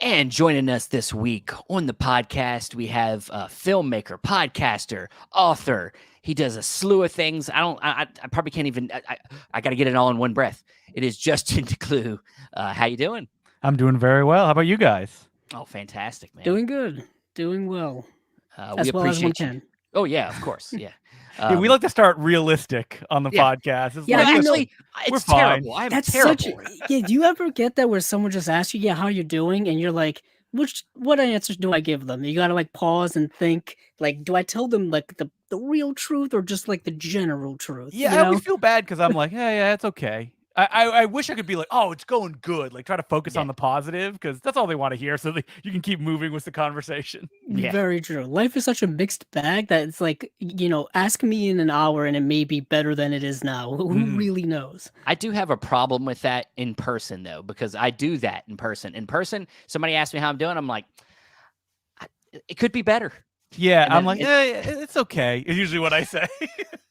And joining us this week on the podcast, we have a filmmaker, podcaster, author. He does a slew of things. I probably can't even. I got to get it all in one breath. It is Justin Decloux. How you doing? I'm doing very well. How about you guys? Oh, fantastic, man. Doing good. Doing well. We As well as one appreciate you. can. Oh yeah, of course, yeah. Yeah, we like to start realistic on the yeah. podcast. It's Yeah, like, you know, actually, we're it's fine. terrible. I'm That's terrible. yeah. Do you ever get that where someone just asks you, "Yeah, how you doing?" and you're like, what answers do I give them? You gotta like pause and think. Like, do I tell them like the real truth or just like the general truth? Yeah, you I know? always feel bad because I'm like, yeah, it's okay. I wish I could be like, oh, it's going good. Like, try to focus on the positive because that's all they want to hear, so you can keep moving with the conversation. Yeah. Very true. Life is such a mixed bag that it's like, ask me in an hour and it may be better than it is now. Who really knows? I do have a problem with that in person, though, because I do that in person. In person, somebody asks me how I'm doing. I'm like, it could be better. Yeah, I'm like, it's okay. It's usually what I say.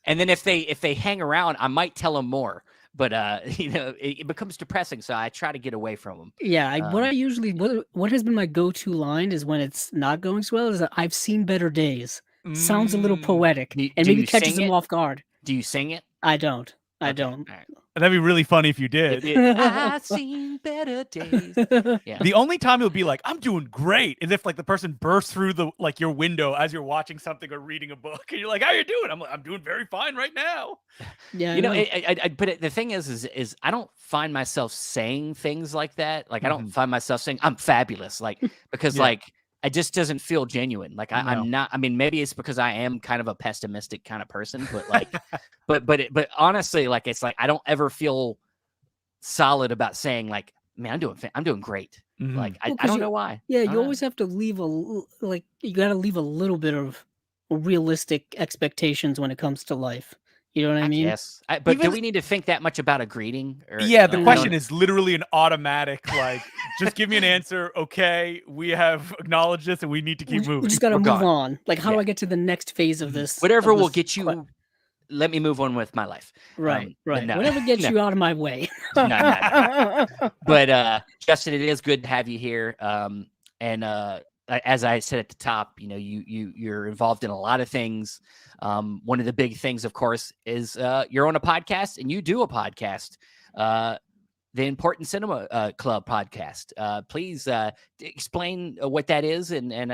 And then if they hang around, I might tell them more. But it becomes depressing, so I try to get away from them. Yeah, what has been my go-to line is when it's not going so well is that I've seen better days. Sounds a little poetic and maybe catches them off guard. Do you sing it? I don't. I Okay. don't. All right. That'd be really funny if you did. I've seen better days. Yeah. The only time it would be like, I'm doing great, is if like the person bursts through the your window as you're watching something or reading a book, and you're like, "How you doing?" I'm like, "I'm doing very fine right now." Yeah, but the thing is I don't find myself saying things like that. Like I don't find myself saying I'm fabulous, like because like it just doesn't feel genuine. Like I'm not. I mean, maybe it's because I am kind of a pessimistic kind of person, but like, but honestly, like it's like I don't ever feel solid about saying like, man, I'm doing great. Like I don't know why. Yeah, you always have to leave you got to leave a little bit of realistic expectations when it comes to life. You know what I mean? Yes, but do we need to think that much about a greeting? Or, yeah, the question is literally an automatic, like, just give me an answer. Okay, we have acknowledged this and we need to keep moving. We just got to move on. Like, how do I get to the next phase of this? Whatever will get you. Let me move on with my life. Right. No, Whatever gets you out of my way. No. But Justin, it is good to have you here. And as I said at the top, you're involved in a lot of things. One of the big things, of course, is you're on a podcast and you do a podcast, the Important Cinema Club podcast. Please explain what that is and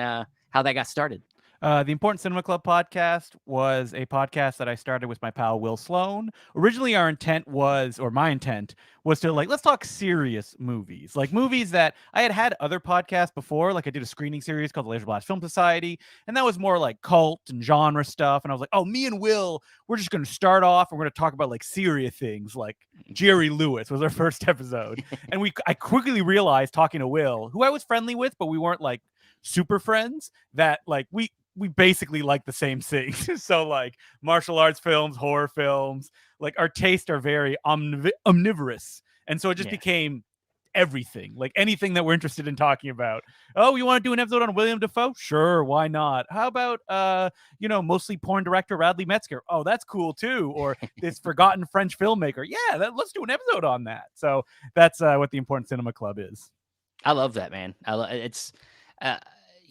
how that got started. The Important Cinema Club podcast was a podcast that I started with my pal Will Sloan. Originally, my intent was to let's talk serious movies, like movies that I had other podcasts before. Like I did a screening series called the Laser Blast Film Society, and that was more like cult and genre stuff. And I was like, oh, me and Will, we're just going to start off and we're going to talk about like serious things, like Jerry Lewis was our first episode. And I quickly realized, talking to Will, who I was friendly with, but we weren't like super friends, that like we basically like the same things. So like martial arts films, horror films, like our tastes are very omnivorous. And so it just became everything, like anything that we're interested in talking about. Oh, you want to do an episode on William Dafoe? Sure, why not? How about mostly porn director Radley Metzger? Oh, that's cool too. Or this forgotten French filmmaker. Yeah, let's do an episode on that. So that's what the Important Cinema Club is. I love that, man. It's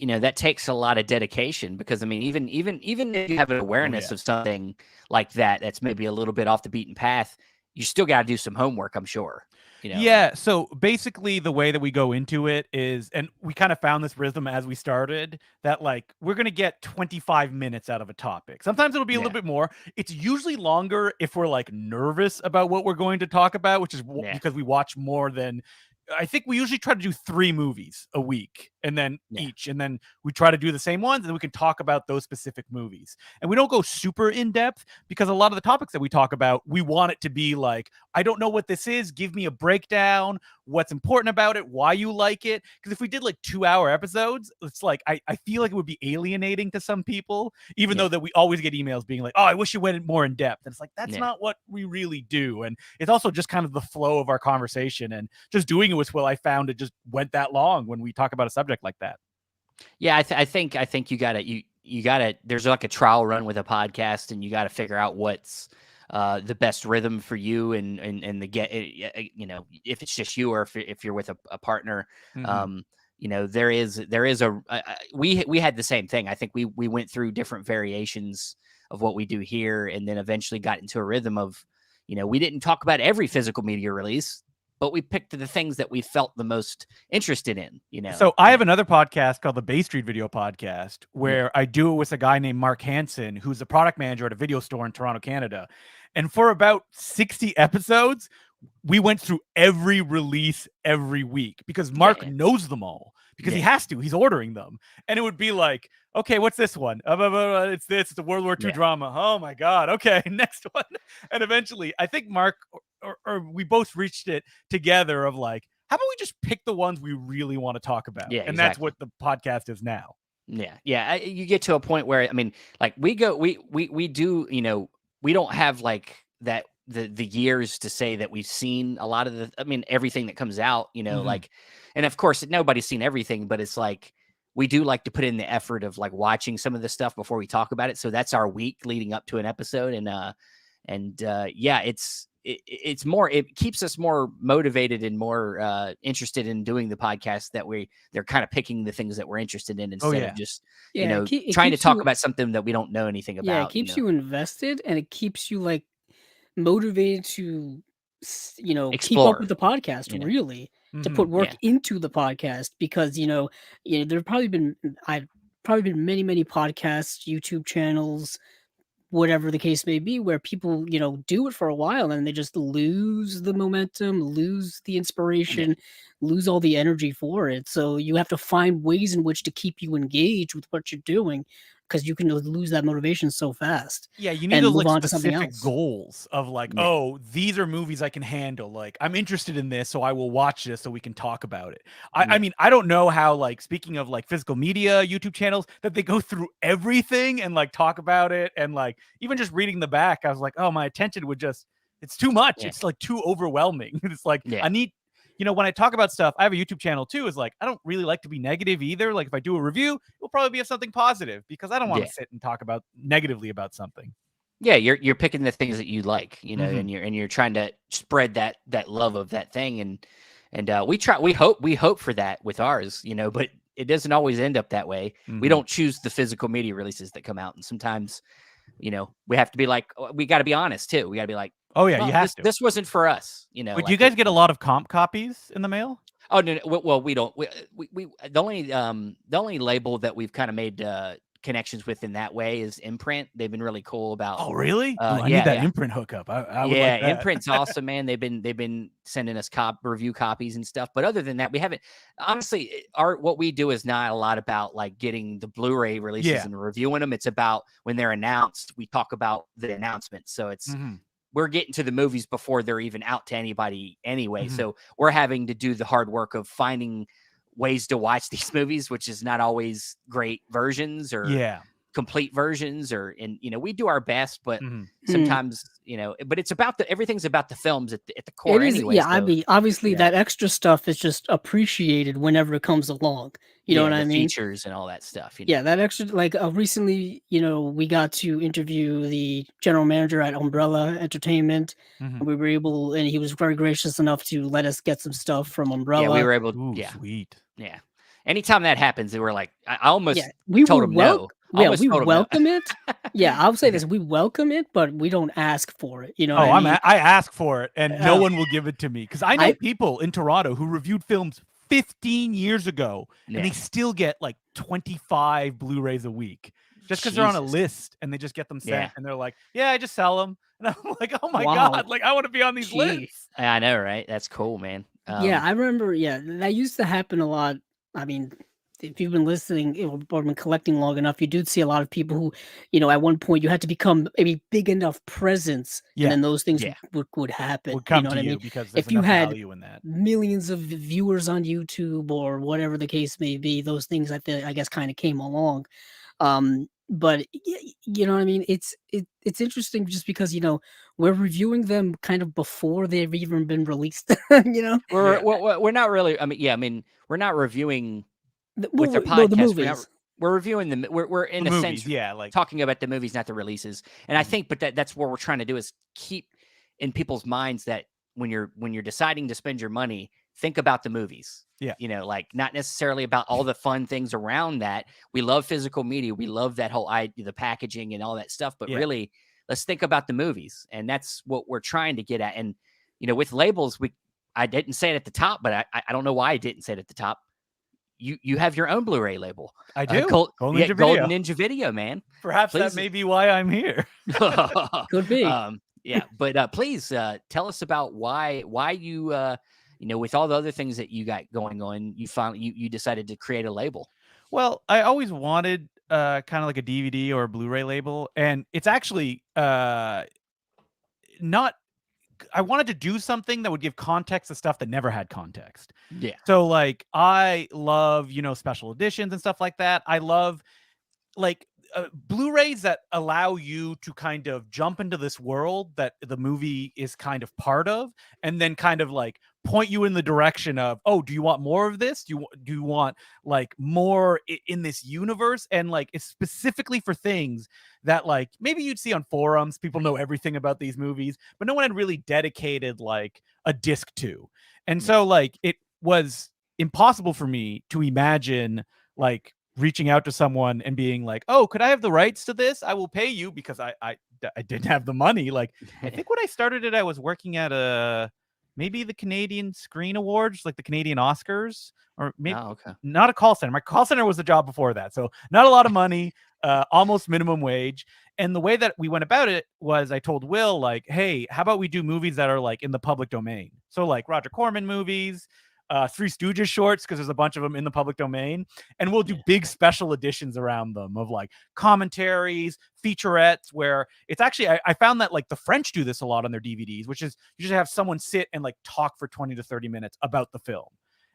that takes a lot of dedication, because I mean, even if you have an awareness of something like that, that's maybe a little bit off the beaten path, you still got to do some homework, I'm sure. Yeah. So basically the way that we go into it is, and we kind of found this rhythm as we started, that like, we're going to get 25 minutes out of a topic. Sometimes it'll be a little bit more. It's usually longer if we're like nervous about what we're going to talk about, which is because we watch more than, I think we usually try to do 3 movies a week, and then each, and then we try to do the same ones, and we can talk about those specific movies. And we don't go super in depth, because a lot of the topics that we talk about, we want it to be like, I don't know what this is. Give me a breakdown. What's important about it? Why you like it? Because if we did like 2-hour episodes, it's like, I feel like it would be alienating to some people, even though that we always get emails being like, oh, I wish you went more in depth. And it's like, that's not what we really do. And it's also just kind of the flow of our conversation, and just doing it with Will, I found it just went that long when we talk about a subject like that. Yeah, I think you gotta there's like a trial run with a podcast, and you got to figure out what's the best rhythm for you, and if it's just you, or if you're with a partner. there is we had the same thing. I think we went through different variations of what we do here, and then eventually got into a rhythm of, we didn't talk about every physical media release, but we picked the things that we felt the most interested in, So I have another podcast called the Bay Street Video Podcast, where I do it with a guy named Mark Hansen, who's a product manager at a video store in Toronto, Canada. And for about 60 episodes, we went through every release every week because Mark knows them all, because he has to. He's ordering them. And it would be like, okay, what's this one? It's this. It's a World War II drama. Oh, my God. Okay, next one. And eventually, I think Mark or we both reached it together of like, how about we just pick the ones we really want to talk about? Yeah, and that's what the podcast is now. Yeah. You get to a point where, I mean, like we do, we don't have like that, the years to say that we've seen a lot of everything that comes out, like, and of course nobody's seen everything, but it's like, we do like to put in the effort of like watching some of the stuff before we talk about it. So that's our week leading up to an episode. It's more, it keeps us more motivated and more interested in doing the podcast, that they're kind of picking the things that we're interested in instead of just, trying to talk about something that we don't know anything about. Yeah, it keeps you invested, and it keeps you like motivated to, keep Explore. up with the podcast, really, to put work into the podcast, because, there've probably been, I've probably been many podcasts, YouTube channels, whatever the case may be, where people, do it for a while and they just lose the momentum, lose the inspiration, lose all the energy for it. So you have to find ways in which to keep you engaged with what you're doing, because you can lose that motivation so fast. Yeah, you need to look specific goals of like, oh, these are movies I can handle. Like, I'm interested in this, so I will watch this so we can talk about it. I mean, I don't know how, like, speaking of like physical media YouTube channels, that they go through everything and like talk about it. And like, even just reading the back, I was like, oh, my attention would just, it's too much. It's like too overwhelming. It's like, I need, when I talk about stuff, I have a YouTube channel too, is like, I don't really like to be negative either. Like, if I do a review, it'll probably be of something positive, because I don't want to sit and talk about negatively about something. Yeah, you're picking the things that you like, and you're trying to spread that love of that thing, and we hope for that with ours, but it doesn't always end up that way. We don't choose the physical media releases that come out, and sometimes, we have to be like, we got to be honest too. We got to be like, oh yeah, you have to. This wasn't for us, Wait, like, do you guys get a lot of comp copies in the mail? Oh no, well, we don't. We the only label that we've kind of made connections with in that way is Imprint. They've been really cool about. Oh really? I need that Imprint hookup. I would like that. Imprint's awesome, man. They've been sending us review copies and stuff. But other than that, we haven't. Honestly, what we do is not a lot about like getting the Blu-ray releases and reviewing them. It's about when they're announced. We talk about the announcement. So it's. We're getting to the movies before they're even out to anybody anyway. So we're having to do the hard work of finding ways to watch these movies, which is not always great versions or complete versions, and we do our best, but sometimes, but it's about everything's about the films at the core. It is, anyway. I mean, obviously that extra stuff is just appreciated whenever it comes along. You know what I mean? Features and all that stuff. Yeah, that extra, like recently, we got to interview the general manager at Umbrella Entertainment. And we were able, and he was very gracious enough to let us get some stuff from Umbrella. Yeah, we were able. Sweet. Yeah. Anytime that happens, they were like, I almost told them no. Yeah, we welcome it. Yeah, I'll say this: we welcome it, but we don't ask for it. You know? I ask for it, and no one will give it to me, because I know people in Toronto who reviewed films 15 years ago, and they still get like 25 Blu-rays a week, just because they're on a list, and they just get them sent, and they're like, "Yeah, I just sell them," and I'm like, "Oh my god, like I want to be on these lists." I know, right? That's cool, man. Yeah, I remember. Yeah, that used to happen a lot. I mean, if you've been listening or been collecting long enough, you do see a lot of people who, at one point you had to become a big enough presence, and then those things would happen. Would come you know to what you, I mean? because if you had value in that. millions of viewers on YouTube or whatever the case may be, those things I guess kind of came along. But you know what I mean? It's interesting just because, we're reviewing them kind of before they've even been released. We're not really. I mean, we're not reviewing with their podcast. The movies. We're reviewing them. We're in the a movies, sense, like talking about the movies, not the releases. And I think, but that's what we're trying to do is keep in people's minds that when you're deciding to spend your money, think about the movies. Yeah. You know, like not necessarily about all the fun things around that. We love physical media. We love that whole the packaging and all that stuff. But really, let's think about the movies. And that's what we're trying to get at. And, you know, with labels, I didn't say it at the top, but I don't know why I didn't say it at the top. You have your own Blu-ray label. I do. Golden Ninja Video, man. Perhaps that may be why I'm here. Could be. Yeah, but please tell us about why you you know, with all the other things that you got going on, you finally you decided to create a label. Well, I always wanted kind of like a DVD or a Blu-ray label, and it's actually not. I wanted to do something that would give context to stuff that never had context. Yeah. So like I love, you know, special editions and stuff like that. I love like Blu-rays that allow you to kind of jump into this world that the movie is kind of part of, and then kind of like point you in the direction of, oh, do you want more of this? Do you want like more in this universe? And like it's specifically for things that like maybe you'd see on forums. People know everything about these movies, but no one had really dedicated like a disc to. And so like it was impossible for me to imagine like reaching out to someone and being like, oh, could I have the rights to this? I will pay you, because I didn't have the money. Like, I think when I started it, I was working at maybe the Canadian Screen Awards, like the Canadian Oscars, or maybe not a call center. My call center was the job before that. So not a lot of money, almost minimum wage. And the way that we went about it was I told Will, like, hey, how about we do movies that are like in the public domain? So like Roger Corman movies, Three Stooges shorts, because there's a bunch of them in the public domain, and we'll do big special editions around them of like commentaries, featurettes, where it's actually I found that like the French do this a lot on their DVDs, which is you just have someone sit and like talk for 20 to 30 minutes about the film.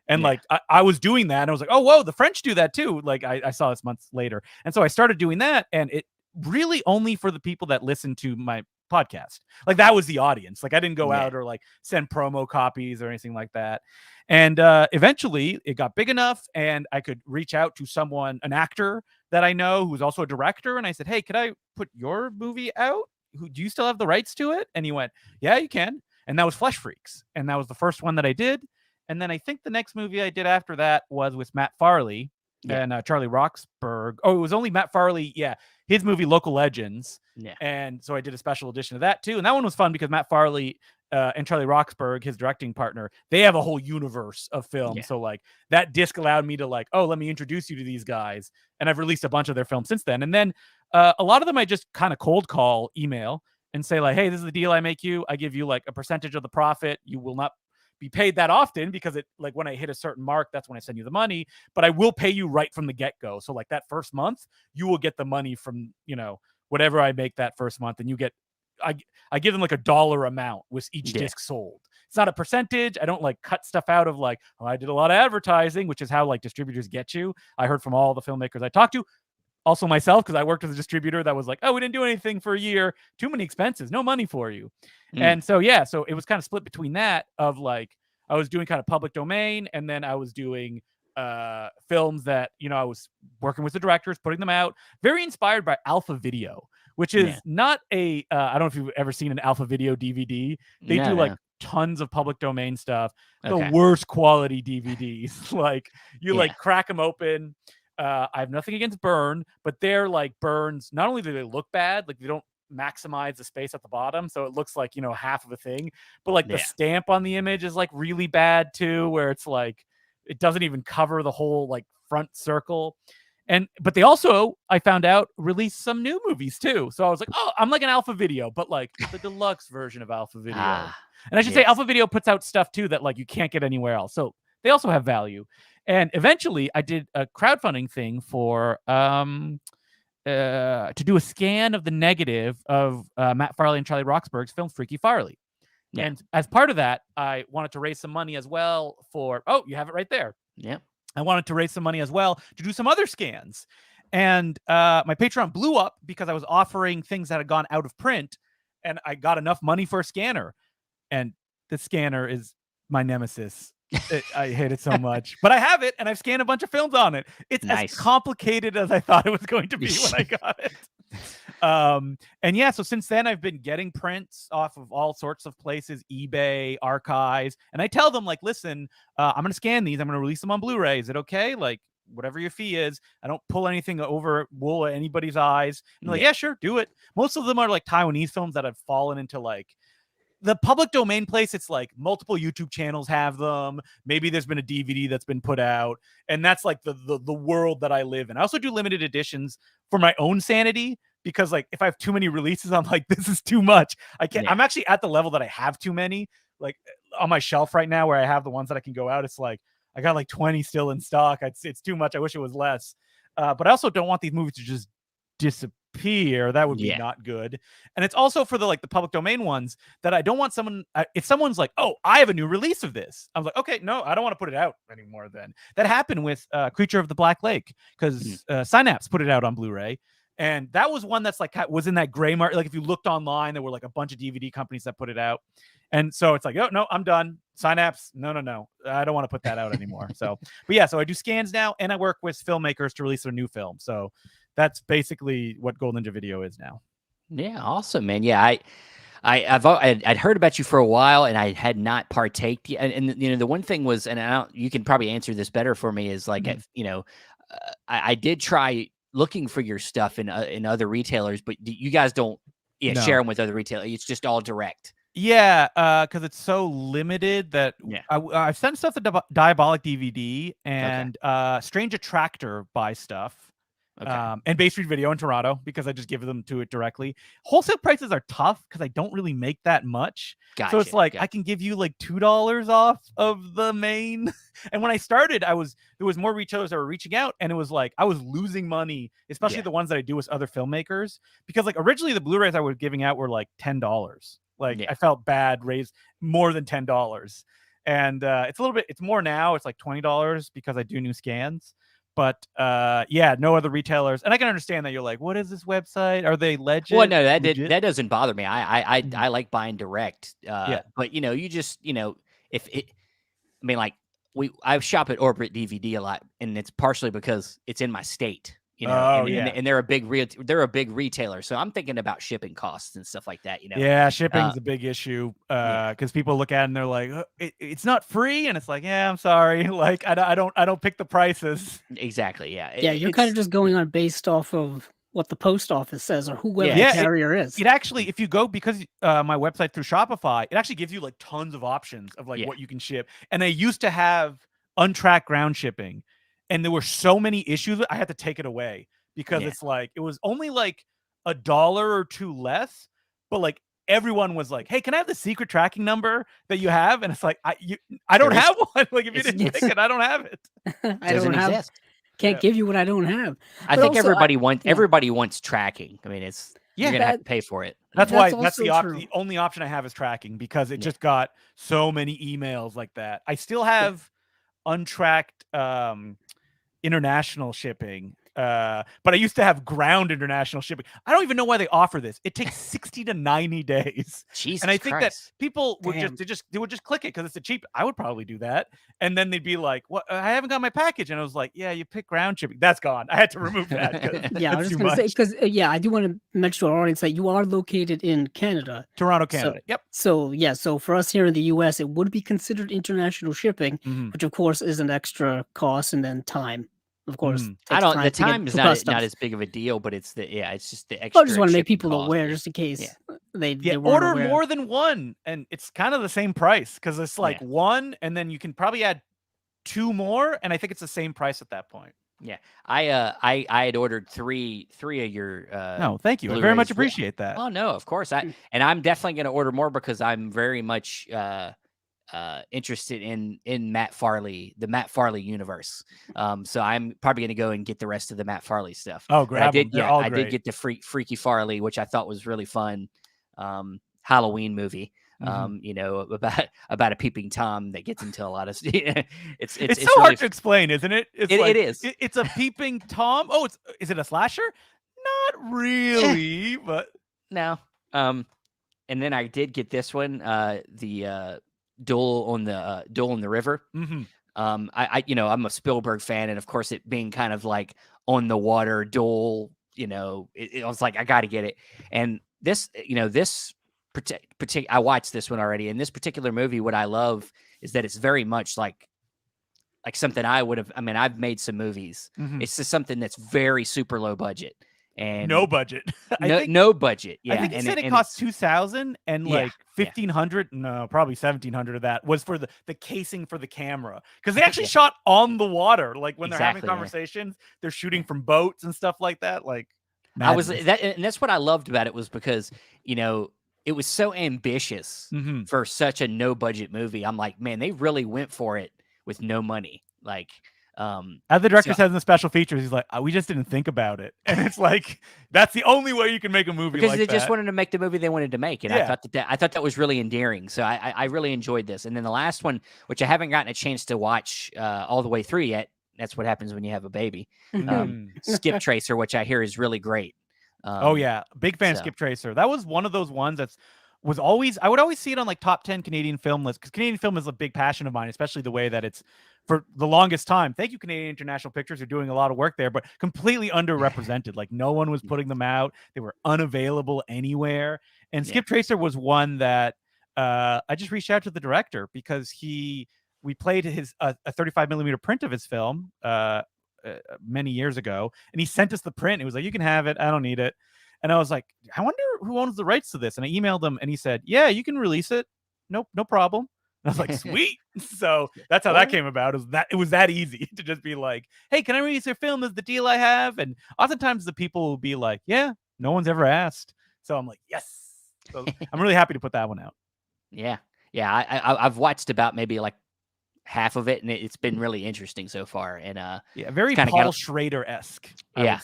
And like I was doing that, and I was like, oh whoa, the French do that too. Like I saw this months later, and so I started doing that, and it really only for the people that listen to my podcast. Like that was the audience. Like I didn't go out or like send promo copies or anything like that. And eventually it got big enough, and I could reach out to someone, an actor that I know who's also a director. And I said, hey, could I put your movie out? Do you still have the rights to it? And he went, yeah, you can. And that was Flesh Freaks. And that was the first one that I did. And then I think the next movie I did after that was with Matt Farley and Charlie Roxburgh. Oh, it was only Matt Farley. Yeah. His movie Local Legends. Yeah. And so I did a special edition of that too. And that one was fun because Matt Farley and Charlie Roxburgh, his directing partner, they have a whole universe of film. Yeah. So like that disc allowed me to like, oh, let me introduce you to these guys. And I've released a bunch of their films since then. And then a lot of them I just kind of cold call, email, and say like, hey, this is the deal I make you. I give you like a percentage of the profit. You will not be paid that often, because it like when I hit a certain mark, that's when I send you the money, but I will pay you right from the get-go. So like that first month, you will get the money from, you know, whatever I make that first month, and you get, I give them like $1 amount with each disc sold. It's not a percentage. I don't like cut stuff out of like, oh, I did a lot of advertising, which is how like distributors get you. I heard from all the filmmakers I talked to, also myself, because I worked with a distributor that was like, oh, we didn't do anything for a year. Too many expenses, no money for you. And so, yeah, so it was kind of split between that of like, I was doing kind of public domain, and then I was doing films that, you know, I was working with the directors, putting them out, very inspired by Alpha Video, which is not a, I don't know if you've ever seen an Alpha Video DVD. They do like tons of public domain stuff, the worst quality DVDs. Like you like crack them open. I have nothing against Burn, but they're like Burns. Not only do they look bad, like they don't maximize the space at the bottom, so it looks like, you know, half of a thing, but like the stamp on the image is like really bad too, where it's like it doesn't even cover the whole like front circle. But they also, I found out, released some new movies too. So I was like, oh, I'm like an Alpha Video, but like the deluxe version of Alpha Video. And I should say Alpha Video puts out stuff too that like you can't get anywhere else, so they also have value. And eventually I did a crowdfunding thing for to do a scan of the negative of Matt Farley and Charlie Roxburgh's film Freaky Farley. Yeah. And as part of that, I wanted to raise some money as well for, oh, you have it right there. Yeah. I wanted to raise some money as well to do some other scans. And my Patreon blew up because I was offering things that had gone out of print, and I got enough money for a scanner. And the scanner is my nemesis. I hate it so much, but I have it, and I've scanned a bunch of films on it. It's as complicated as I thought it was going to be when I got it. And yeah, so since then I've been getting prints off of all sorts of places, eBay, archives, and I tell them like, listen, I'm gonna scan these, I'm gonna release them on Blu-ray. Is it okay? Like, whatever your fee is, I don't pull anything over wool at anybody's eyes. And they're like, yeah, sure, do it. Most of them are like Taiwanese films that have fallen into like the public domain place. It's like multiple YouTube channels have them. Maybe there's been a DVD that's been put out, and that's like the world that I live in. I also do limited editions for my own sanity, because like if I have too many releases, I'm like, this is too much. I can't. I'm actually at the level that I have too many, like on my shelf right now, where I have the ones that I can go out. It's like I got like 20 still in stock. It's too much. I wish it was less. But I also don't want these movies to just disappear. That would be not good. And it's also for the like the public domain ones that I don't want someone, if someone's like, oh, I have a new release of this, I'm like, okay, no, I don't want to put it out anymore. Then that happened with Creature of the Black Lake, because Synapse put it out on Blu-ray, and that was one that's like was in that gray market. Like if you looked online, there were like a bunch of DVD companies that put it out, and so it's like, oh no, I'm done. Synapse, no, I don't want to put that out anymore. So, but yeah, so I do scans now, and I work with filmmakers to release their new film. So that's basically what Gold Ninja Video is now. Yeah, awesome, man. Yeah, I'd heard about you for a while, and I had not partaked. And you know, the one thing was, and you can probably answer this better for me, is like, you know, I did try looking for your stuff in other retailers, but you guys don't share them with other retailers. It's just all direct. Yeah, because it's so limited that I've sent stuff to Diabolic DVD and Strange Attractor buy stuff. And Bay Street Video in Toronto, because I just give them to it directly. Wholesale prices are tough because I don't really make that much. So it's like I can give you like $2 off of the main. And when I started, there was more retailers that were reaching out, and it was like I was losing money, especially the ones that I do with other filmmakers, because like originally the Blu-rays I was giving out were like $10. Like I felt bad, raised more than $10. And it's a little bit, it's more now. It's like $20 because I do new scans. But yeah, no other retailers, and I can understand that you're like, what is this website? Are they legit? Well, no, that doesn't bother me. I like buying direct. But you know, you just, you know, I mean, like I shop at Orbit DVD a lot, and it's partially because it's in my state. You know, and they're a big retailer, so I'm thinking about shipping costs and stuff like that. You know, yeah, shipping's a big issue because people look at it and they're like, it's not free, and it's like, yeah, I'm sorry, like I don't pick the prices. Exactly, yeah, yeah, you're kind of just going on based off of what the post office says or whoever the carrier is. It actually, if you go, because my website through Shopify, it actually gives you like tons of options of like what you can ship, and they used to have untracked ground shipping. And there were so many issues, I had to take it away because it's like, it was only like $1 or $2 less, but like everyone was like, hey, can I have the secret tracking number that you have? And it's like, I don't have one. Like if you didn't pick it, I don't have it. I don't have, can't give you what I don't have. I think also, everybody wants tracking. I mean, you're gonna have to pay for it. That's why the only option I have is tracking, because it just got so many emails like that. I still have untracked international shipping, but I used to have ground international shipping. I don't even know why they offer this. It takes 60 to 90 days. Jesus and I think Christ. that people would just click it because it's a cheap. I would probably do that, and then they'd be like, "What? I haven't got my package." And I was like, "Yeah, you pick ground shipping. That's gone." I had to remove that. Yeah, I was just gonna say, because I do want to mention to our audience that you are located in Canada, Toronto, Canada. Yep. So so for us here in the U.S., it would be considered international shipping, which of course is an extra cost, and then time. Of course, the time is not as big of a deal, but it's it's just the extra. I just want to make people aware, just in case they order more than one, and it's kind of the same price, because it's like one, and then you can probably add 2 more, and I think it's the same price at that point. Yeah, I had ordered three of your. No, thank you. I very much appreciate that. Oh no, of course. And I'm definitely going to order more, because I'm very much interested in Matt Farley, the Matt Farley universe. So I'm probably going to go and get the rest of the Matt Farley stuff. Oh, great! I did get the Freaky Farley, which I thought was really fun. Halloween movie. You know, about a peeping Tom that gets into a lot of it's so really hard to explain, isn't it? It is. It's a peeping Tom. Oh, is it a slasher? Not really, but no. And then I did get this one, the Duel in the River. I'm a Spielberg fan, and of course, it being kind of like on the water duel, I was like, I got to get it. And this, I watched this one already. And this particular movie, what I love is that it's very much like something I would have. I mean, I've made some movies. Mhm. It's just something that's very super low budget and No budget. no budget. Yeah, I think he said it cost $2,000 and like $1,500. No, probably $1,700 of that was for the casing for the camera, because they actually shot on the water. Like when they're having conversations, they're shooting from boats and stuff like that. Like madness. And that's what I loved about it, was because it was so ambitious for such a no budget movie. I'm like, man, they really went for it with no money. Like, as the director says in the special features, he's like, we just didn't think about it. And it's like, that's the only way you can make a movie because like they that. just wanted to make the movie they wanted to make. And I thought that was really endearing. So I really enjoyed this. And then the last one, which I haven't gotten a chance to watch all the way through yet. That's what happens when you have a baby. Skip Tracer, which I hear is really great. Oh yeah, big fan of Skip Tracer. That was one of those ones I would always see it on like top 10 Canadian film lists, because Canadian film is a big passion of mine, especially the way that it's, for the longest time. Thank you, Canadian International Pictures. You're doing a lot of work there, but completely underrepresented. Like no one was putting them out. They were unavailable anywhere. And Skip Tracer was one that I just reached out to the director because we played a 35mm print of his film many years ago, and he sent us the print. It was like, you can have it. I don't need it. And I was like, I wonder who owns the rights to this. And I emailed him, and he said, yeah, you can release it. Nope, no problem. And I was like, sweet. So that's how that came about. It was that easy to just be like, hey, can I release your film? Is the deal I have? And oftentimes the people will be like, yeah, no one's ever asked. So I'm like, yes. So I'm really happy to put that one out. Yeah. I've watched about maybe like half of it, and it's been really interesting so far. And very Paul Schrader-esque. Yeah,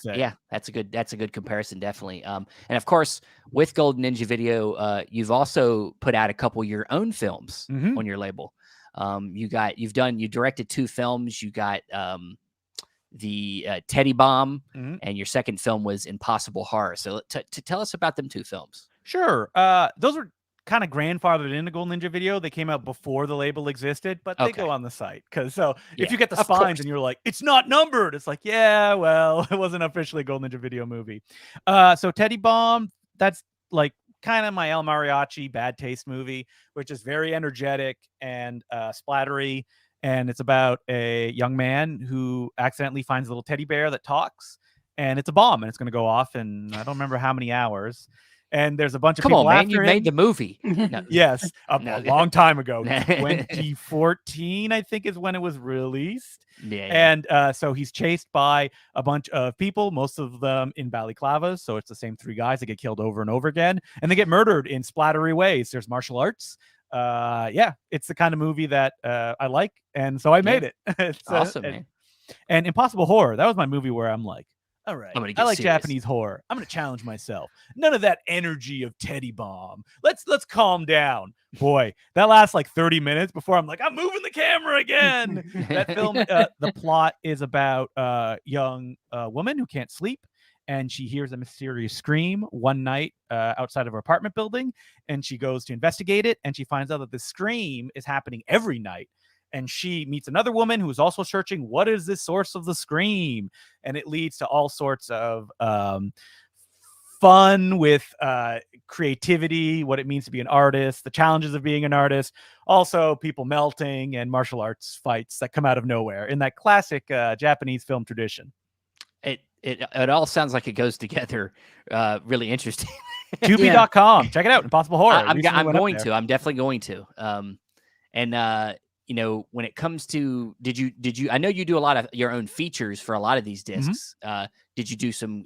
that's a good comparison, definitely. And of course, with Golden Ninja Video, you've also put out a couple of your own films on your label. You directed 2 films. You got the Teddy Bomb, and your second film was Impossible Horror. So to tell us about them 2 films. Sure. Those were kind of grandfathered into Golden Ninja Video. They came out before the label existed, but they go on the site. If you get the spines and you're like, it's not numbered, it's like, yeah, well, it wasn't officially a Golden Ninja Video movie. So Teddy Bomb, that's like kind of my El Mariachi bad taste movie, which is very energetic and splattery. And it's about a young man who accidentally finds a little teddy bear that talks, and it's a bomb, and it's going to go off in, I don't remember how many hours. And there's a bunch of people. Come on, man! You made the movie. No. Yes, a long time ago, 2014, I think, is when it was released. And so he's chased by a bunch of people, most of them in balaclavas. So it's the same 3 guys that get killed over and over again, and they get murdered in splattery ways. There's martial arts. It's the kind of movie that I like, and so I made it. It's awesome, man. And Impossible Horror, that was my movie where I'm like, all right, I like serious. Japanese horror. I'm going to challenge myself. None of that energy of Teddy Bomb. Let's calm down. Boy, that lasts like 30 minutes before I'm like, I'm moving the camera again. That film, the plot is about a young woman who can't sleep, and she hears a mysterious scream one night outside of her apartment building, and she goes to investigate it, and she finds out that the scream is happening every night. And she meets another woman who is also searching, what is the source of the scream? And it leads to all sorts of fun with creativity, what it means to be an artist, the challenges of being an artist, also people melting, and martial arts fights that come out of nowhere in that classic Japanese film tradition. It all sounds like it goes together. Really interesting. Tubi.com. Check it out. Impossible Horror. I'm definitely going to. When it comes to, did you, I know you do a lot of your own features for a lot of these discs. Did you do some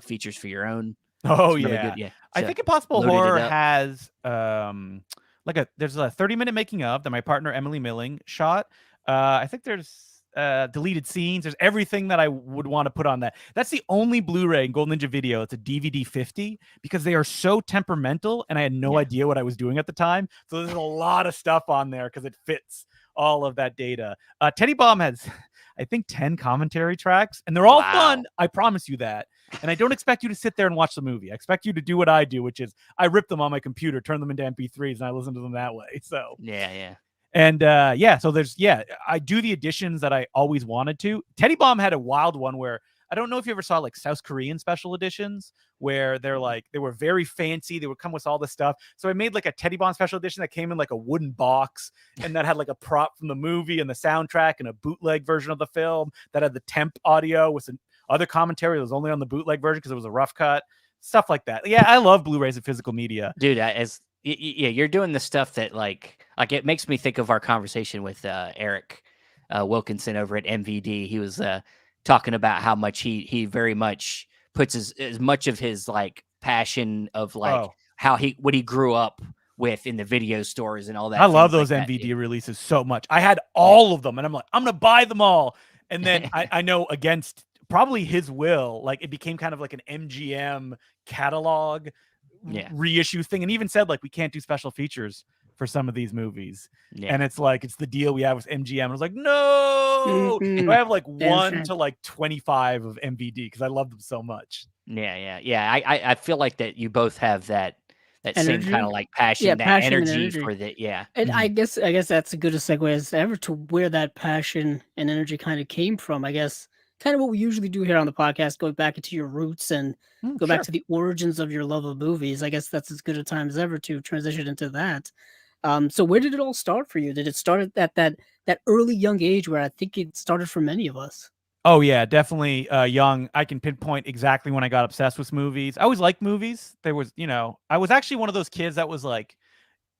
features for your own? Oh yeah. I think Impossible Horror has, there's a 30-minute making of that my partner, Emily Milling, shot. I think there's deleted scenes. There's everything that I would want to put on that. That's the only Blu-ray in Golden Ninja Video. It's a DVD 50 because they are so temperamental, and I had no idea what I was doing at the time. So there's a lot of stuff on there because it fits all of that data. Teddy Bomb has, I think, 10 commentary tracks, and they're all fun. I promise you that. And I don't expect you to sit there and watch the movie. I expect you to do what I do, which is I rip them on my computer, turn them into MP3s, and I listen to them that way. So And so I do the additions that I always wanted to. Teddy Bomb had a wild one where I don't know if you ever saw like South Korean special editions where they were very fancy. They would come with all this stuff. So I made like a Teddy Bond special edition that came in like a wooden box and that had like a prop from the movie and the soundtrack and a bootleg version of the film that had the temp audio with some other commentary that was only on the bootleg version because it was a rough cut. Stuff like that. Yeah, I love Blu-rays and physical media. Dude, yeah, you're doing the stuff that like it makes me think of our conversation with Eric Wilkinson over at MVD. He was talking about how much he very much puts as much of his like passion of like how what he grew up with in the video stores and all that. I love those like MVD releases so much. I had all of them and I'm like, I'm gonna buy them all. And then I know against probably his will, like it became kind of like an MGM catalog reissue thing, and even said like we can't do special features for some of these movies. And it's like it's the deal we have with MGM. And I was like, no. So I have like 1 to like 25 of MVD because I love them so much. Yeah. I feel like that you both have that same kind of like passion, that energy for the And I guess that's as good a segue as ever to where that passion and energy kind of came from. I guess kind of what we usually do here on the podcast, going back into your roots and go back to the origins of your love of movies. I guess that's as good a time as ever to transition into that. So where did it all start for you? Did it start at that early young age where I think it started for many of us? Oh yeah, definitely young. I can pinpoint exactly when I got obsessed with movies. I always liked movies. There was, I was actually one of those kids that was like,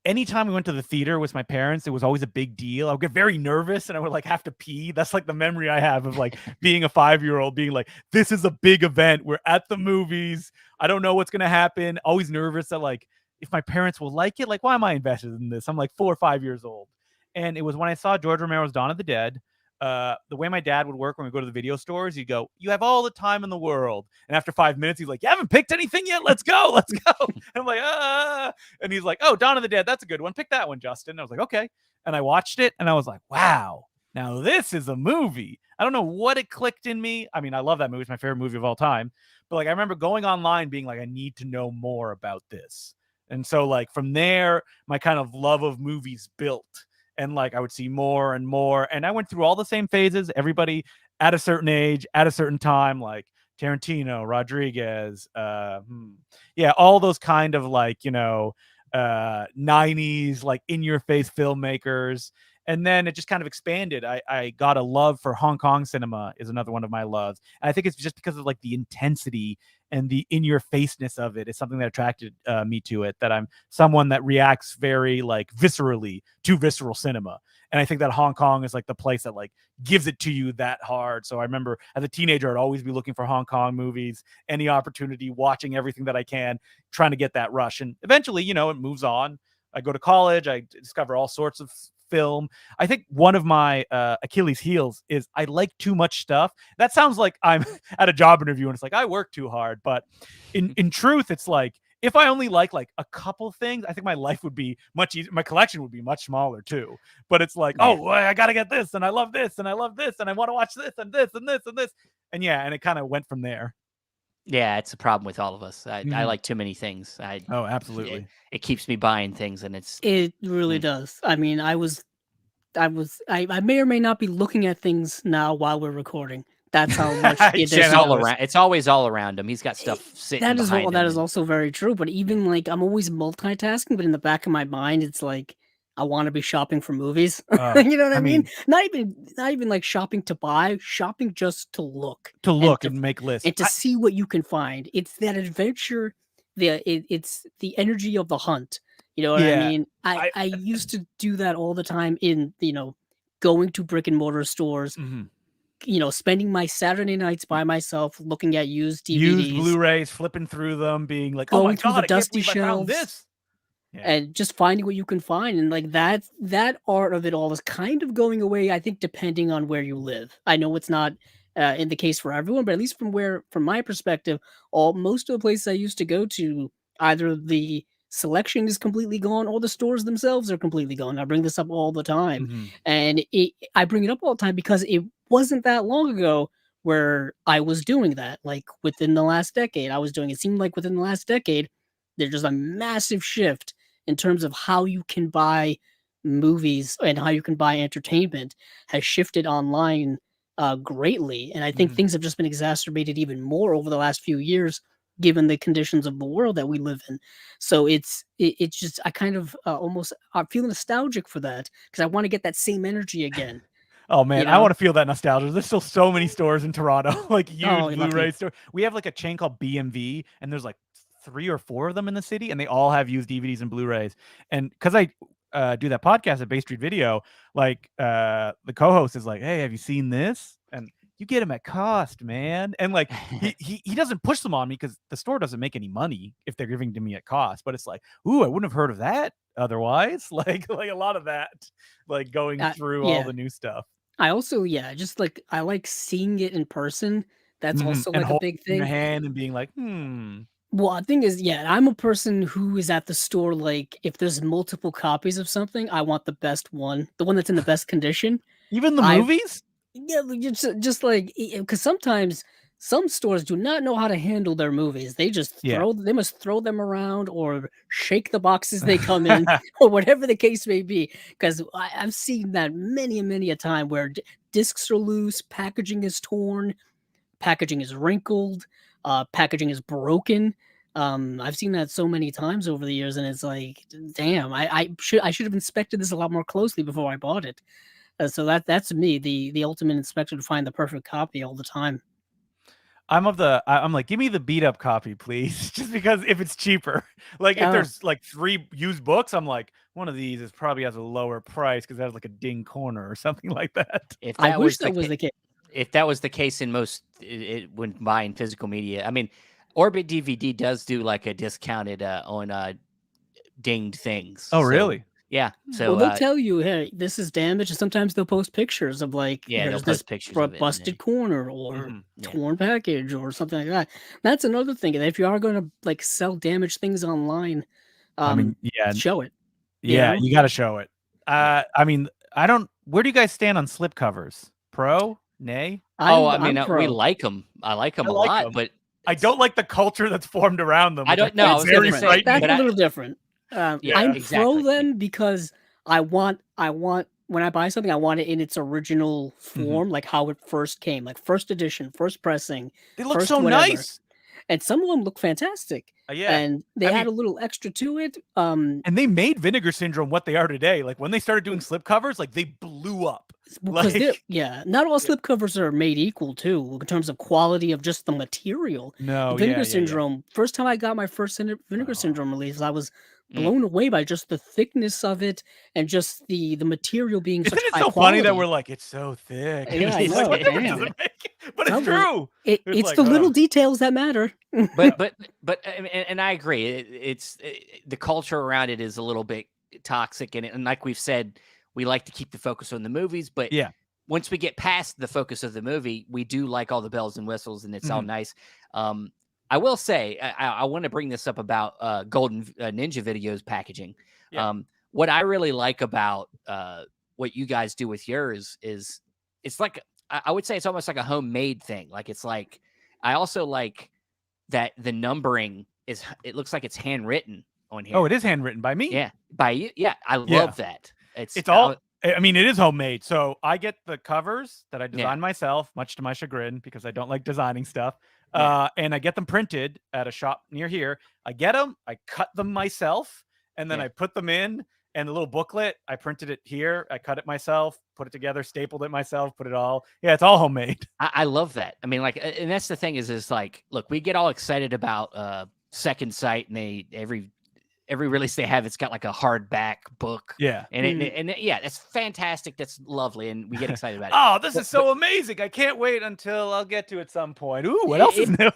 anytime we went to the theater with my parents, it was always a big deal. I would get very nervous and I would like have to pee. That's like the memory I have of like being a 5-year-old being like, this is a big event. We're at the movies. I don't know what's going to happen. Always nervous that like, if my parents will like it, like, why am I invested in this? I'm like 4 or 5 years old. And it was when I saw George Romero's Dawn of the Dead. The way my dad would work when we go to the video stores, he'd go, you have all the time in the world. And after 5 minutes, he's like, you haven't picked anything yet? Let's go. And I'm like, and he's like, oh, Dawn of the Dead. That's a good one. Pick that one, Justin. And I was like, okay. And I watched it and I was like, wow, now this is a movie. I don't know what it clicked in me. I mean, I love that movie. It's my favorite movie of all time. But like, I remember going online being like, I need to know more about this. And so like from there, my kind of love of movies built. And like I would see more and more. And I went through all the same phases. Everybody at a certain age, at a certain time, like Tarantino, Rodriguez, all those kind of like, 90s, like in your face filmmakers. And then it just kind of expanded. I got a love for Hong Kong cinema is another one of my loves. And I think it's just because of like the intensity and the in-your-faceness of it is something that attracted me to it, that I'm someone that reacts very like viscerally to visceral cinema. And I think that Hong Kong is like the place that like gives it to you that hard. So I remember as a teenager, I'd always be looking for Hong Kong movies, any opportunity, watching everything that I can, trying to get that rush. And eventually, it moves on. I go to college, I discover all sorts of film. I think one of my Achilles heels is I like too much stuff. That sounds like I'm at a job interview and it's like I work too hard, but in truth, it's like if I only like a couple things, I think my life would be much easier. My collection would be much smaller too. But it's like, oh, I gotta get this, and I love this, and I love this, and I want to watch this, and this, and this, and this, and and it kind of went from there. Yeah, it's a problem with all of us. I like too many things. Oh, absolutely. It keeps me buying things, and it really does. I mean, I may or may not be looking at things now while we're recording. That's how much it's all around. It's always all around him. He's got stuff sitting behind him. That is also very true. But even like I'm always multitasking, but in the back of my mind, it's like I want to be shopping for movies. You know what I mean? Not even like shopping to buy, shopping just to look. And make lists. And to see what you can find. It's that adventure. It's the energy of the hunt. You know what I mean? I used to do that all the time in, going to brick and mortar stores, spending my Saturday nights by myself looking at used DVDs. Used Blu-rays, flipping through them, being like, oh my God, the dusty shelves. And just finding what you can find. And like that art of it all is kind of going away, I think, depending on where you live. I know it's not in the case for everyone, but at least from my perspective, most of the places I used to go to, either the selection is completely gone or the stores themselves are completely gone. I bring this up all the time. And I bring it up all the time because it wasn't that long ago where I was doing that. Like within the last decade, I was doing it. Seemed like within the last decade, there's just a massive shift in terms of how you can buy movies and how you can buy entertainment has shifted online greatly, and I think things have just been exacerbated even more over the last few years, given the conditions of the world that we live in. So it's just I kind of almost I feel nostalgic for that because I want to get that same energy again. Oh man, You I know? want to feel that nostalgia. There's still so many stores in Toronto, like huge Oh, you're Blu-ray lucky. store. We have like a chain called BMV, and there's like 3 or 4 of them in the city, and they all have used DVDs and Blu-rays. And because I do that podcast at Bay Street Video, like the co-host is like, "Hey, have you seen this?" And you get them at cost, man. And like he doesn't push them on me because the store doesn't make any money if they're giving to me at cost. But it's like, ooh, I wouldn't have heard of that otherwise. Like a lot of that, like going through all Yeah. the new stuff. I also just like I like seeing it in person. That's also And like a big holding your thing. hand and being like, Well, the thing is, I'm a person who is at the store, like, if there's multiple copies of something, I want the best one, the one that's in the best condition. even the I movies? Yeah, like, just like because sometimes some stores do not know how to handle their movies. They just Yeah. they must throw them around or shake the boxes they come in or whatever the case may be. Because I've seen that many and many a time where discs are loose, packaging is torn, packaging is wrinkled, packaging is broken. I've seen that so many times over the years, and it's like, damn, I should have inspected this a lot more closely before I bought it. So that's me, the ultimate inspector to find the perfect copy all the time. I'm like, give me the beat up copy, please. Just because if it's cheaper. Like if there's like 3 used books, I'm like, one of these is probably has a lower price because it has like a ding corner or something like that. If I that wish was that was the case. if that was the case in most when buying physical media, I mean, Orbit DVD does do like a discounted on dinged things. Oh, So, really? yeah. So Well, they'll tell you, hey, this is damaged, and sometimes they'll post pictures of like, yeah, they'll here's this post pictures of it. busted corner or Yeah. torn package or something like that. That's another thing. If you are going to like sell damaged things online, I mean, yeah, show it. yeah, know? you got to show it. I mean, I don't. Where do you guys stand on slip covers? Pro? Nay? I mean, I'm pro. we like them. I like them a like lot, 'em. but I don't like the culture that's formed around them. I don't know. I was Very gonna say, frightening. That's but a little different. Yeah, I'm exactly. pro them because I want when I buy something, I want it in its original form, like how it first came, like first edition, first pressing. They look first so whatever. nice. And some of them look fantastic. Yeah. And they had a little extra to it. And they made Vinegar Syndrome what they are today. Like when they started doing slip covers, like they blew up. Because not all slip covers are made equal too, in terms of quality of just the material. No, Vinegar Syndrome. First time I got my first Vinegar Syndrome release, I was blown away by just the thickness of it and just the material being such high so quality. Funny that we're like, it's so thick. Yeah, I know. Like, Damn. But it's true. It's the little details that matter. but and I agree. It's the culture around it is a little bit toxic, and like we've said, we like to keep the focus on the movies. But once we get past the focus of the movie, we do like all the bells and whistles, and it's all nice. I will say, I want to bring this up about Golden Ninja Videos packaging. What I really like about what you guys do with yours is it's like, I would say it's almost like a homemade thing. Like it's like, I also like that the numbering it looks like it's handwritten on here. Oh, it is handwritten by me? Yeah. By you. Yeah. I love that. It's all, I mean, it is homemade. So I get the covers that I design myself, much to my chagrin, because I don't like designing stuff. And I get them printed at a shop near here. I get them, I cut them myself, and then I put them in. And the little booklet, I printed it here. I cut it myself, put it together, stapled it myself, put it all. Yeah, it's all homemade. I love that. I mean, like, and that's the thing is like, look, we get all excited about Second Sight, and every release they have, it's got like a hardback book. Yeah. And that's fantastic. That's lovely. And we get excited about it. Oh, this is so amazing. I can't wait until I'll get to it at some point. Ooh, what else is new?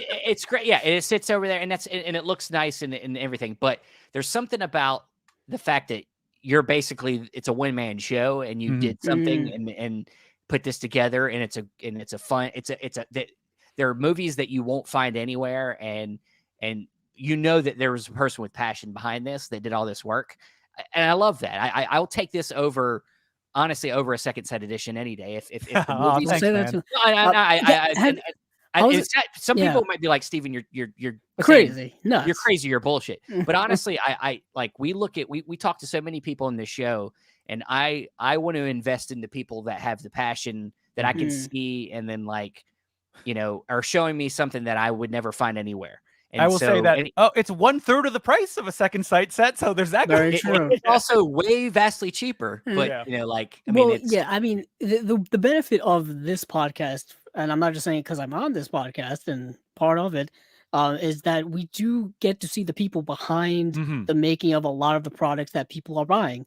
It's great. Yeah. It sits over there and it looks nice and everything. But there's something about the fact that you're basically, it's a one-man show and you did something and put this together, and it's a fun, there are movies that you won't find anywhere. And you know that there was a person with passion behind this that did all this work. And I love that. I'll take this over a Second Sight edition any day. If the movies thanks, say that some people might be like, Steven, you're crazy. No, you're crazy. You're bullshit. But honestly, I like, we talk to so many people in this show, and I want to invest in the people that have the passion that I can see, and then like, you know, are showing me something that I would never find anywhere. And I will say that it's 1/3 of the price of a second sight set, so there's that. Very true. It's also way vastly cheaper, but you know, like, I mean, it's I mean, the benefit of this podcast, and I'm not just saying because I'm on this podcast and part of it, is that we do get to see the people behind the making of a lot of the products that people are buying,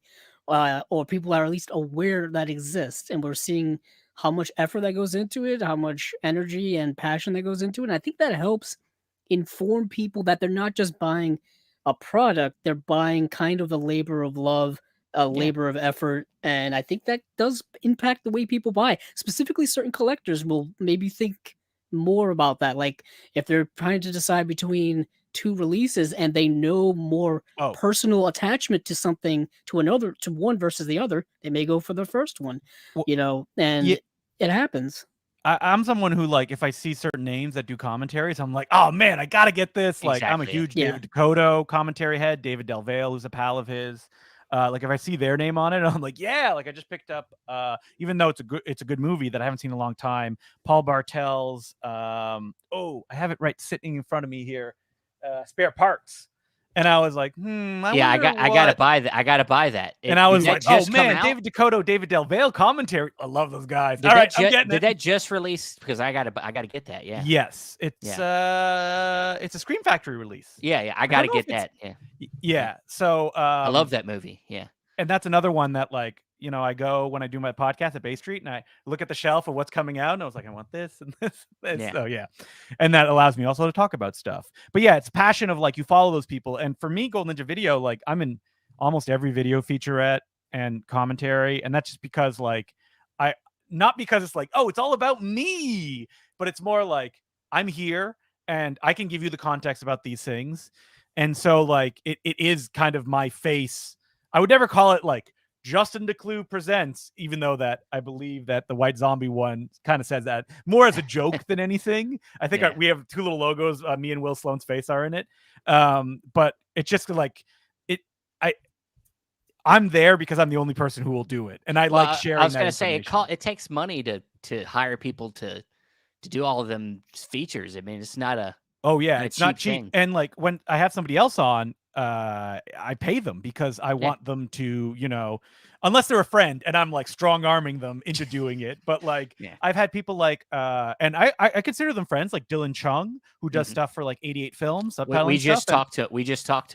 or people are at least aware that exist, and we're seeing how much effort that goes into it, how much energy and passion that goes into it. And I think that helps inform people that they're not just buying a product, they're buying kind of a labor of love, a labor of effort. And I think that does impact the way people buy. Specifically, certain collectors will maybe think more about that. Like if they're trying to decide between two releases and they know more personal attachment to something, to another, to one versus the other, they may go for the first one, you know, and it happens. I'm someone who, like, if I see certain names that do commentaries, I'm like, oh man, I gotta get this. Like, I'm a huge David Decloux commentary head, David Delvale, who's a pal of his. Like, if I see their name on it, I'm like, yeah. Like, I just picked up, even though it's a good movie that I haven't seen in a long time, Paul Bartel's, I have it right sitting in front of me here, Spare Parts. And I was like, I gotta buy that. I gotta buy that. And I was like, oh man, David Decloux, David Delvale commentary. I love those guys. All right, I'm getting it. Did that just release? Because I gotta get that. Yeah. Yes, it's a Scream Factory release. Yeah. I gotta get that. Yeah. So I love that movie. Yeah. And that's another one that, like, you know, I go when I do my podcast at Bay Street and I look at the shelf of what's coming out and I was like, I want this and this. So and that allows me also to talk about stuff. But yeah, it's passion of like, you follow those people. And for me, Golden Ninja Video, like, I'm in almost every video featurette and commentary, and that's just because, like, not because it's like, oh, it's all about me, but it's more like, I'm here and I can give you the context about these things. And so, like, it is kind of my face. I would never call it like Justin Decloux presents, even though that I believe that the White Zombie one kind of says that more as a joke than anything. I think we have two little logos. Me and Will Sloan's face are in it. But it's just like I'm there because I'm the only person who will do it, and I like sharing. I was going to say it takes money to hire people to do all of them features. I mean, it's not a it's not cheap. Thing. And like when I have somebody else on, I pay them because I want them to, you know, unless they're a friend and I'm like strong arming them into doing it. But like I've had people like and I consider them friends, like Dylan Chung, who does stuff for like 88 Films. We just talked to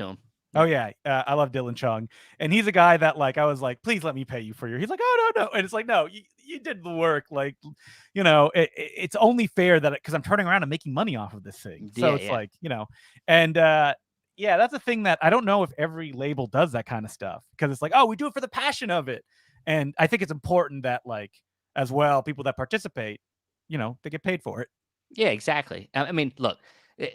him. Oh yeah, I love Dylan Chung, and he's a guy that, like, I was like, please let me pay you for your. He's like, oh no, and it's like, no, you did the work, like, you know, it's only fair that because I'm turning around and making money off of this thing, so it's like, you know, and that's a thing that I don't know if every label does that kind of stuff, because it's like, oh, we do it for the passion of it, and I think it's important that, like, as well, people that participate, you know, they get paid for it. Yeah, exactly. I mean, look,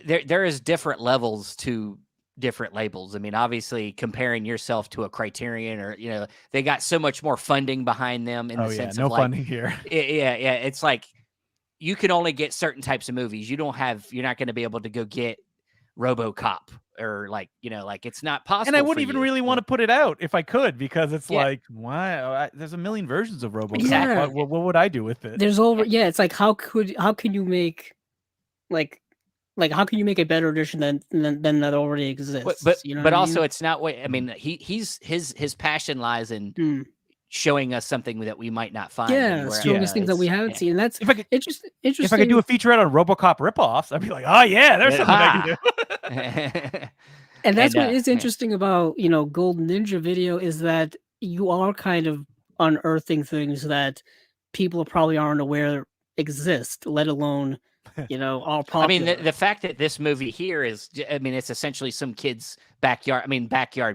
there is different levels to different labels. I mean, obviously comparing yourself to a Criterion, or, you know, they got so much more funding behind them in the sense of like, funding here. Yeah. It's like you can only get certain types of movies. You're not going to be able to go get RoboCop or, like, you know, like, it's not possible. And I wouldn't even really want to put it out if I could, because it's like, why? There's a million versions of RoboCop. Yeah. What would I do with it? There's it's like, how can you make like how can you make a better edition than that already exists? But you know but also, it's not what I mean. His passion lies in showing us something that we might not find. Showing us things that we haven't seen. And that's interesting. If I could do a featurette on RoboCop ripoffs, I'd be like, oh yeah, there's something I can do. And that's what is interesting about, you know, Golden Ninja Video, is that you are kind of unearthing things that people probably aren't aware exist, let alone, you know, all popular. I mean, the fact that this movie here is, I mean, it's essentially some kid's backyard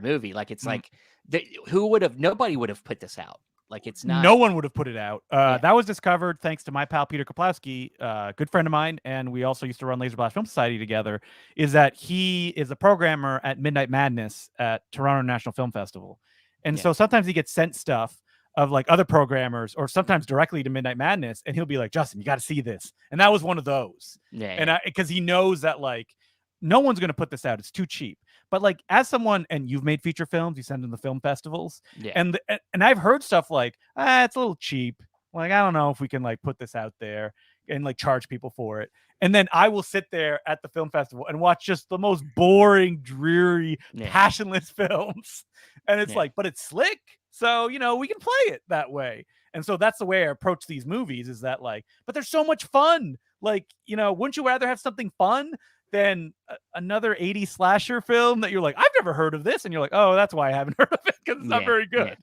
movie. Like, it's like, nobody would have put this out. Like, it's not. No one would have put it out. That was discovered thanks to my pal Peter Kaplowski, good friend of mine, and we also used to run Laser Blast Film Society together. Is that he is a programmer at Midnight Madness at Toronto National Film Festival, and so sometimes he gets sent stuff of like other programmers, or sometimes directly to Midnight Madness, and he'll be like, Justin, you got to see this, and that was one of those. And because he knows that, like, no one's going to put this out, it's too cheap. But like, as someone, and you've made feature films, you send them to film festivals, and I've heard stuff like, it's a little cheap, Like, I don't know if we can like put this out there and like charge people for it. And then I will sit there at the film festival and watch just the most boring, dreary, passionless films. And it's like, but it's slick. So, you know, we can play it that way. And so that's the way I approach these movies, is that like, but they're so much fun. Like, you know, wouldn't you rather have something fun than another 80s slasher film that you're like, I've never heard of this? And you're like, oh, that's why I haven't heard of it, because it's not very good.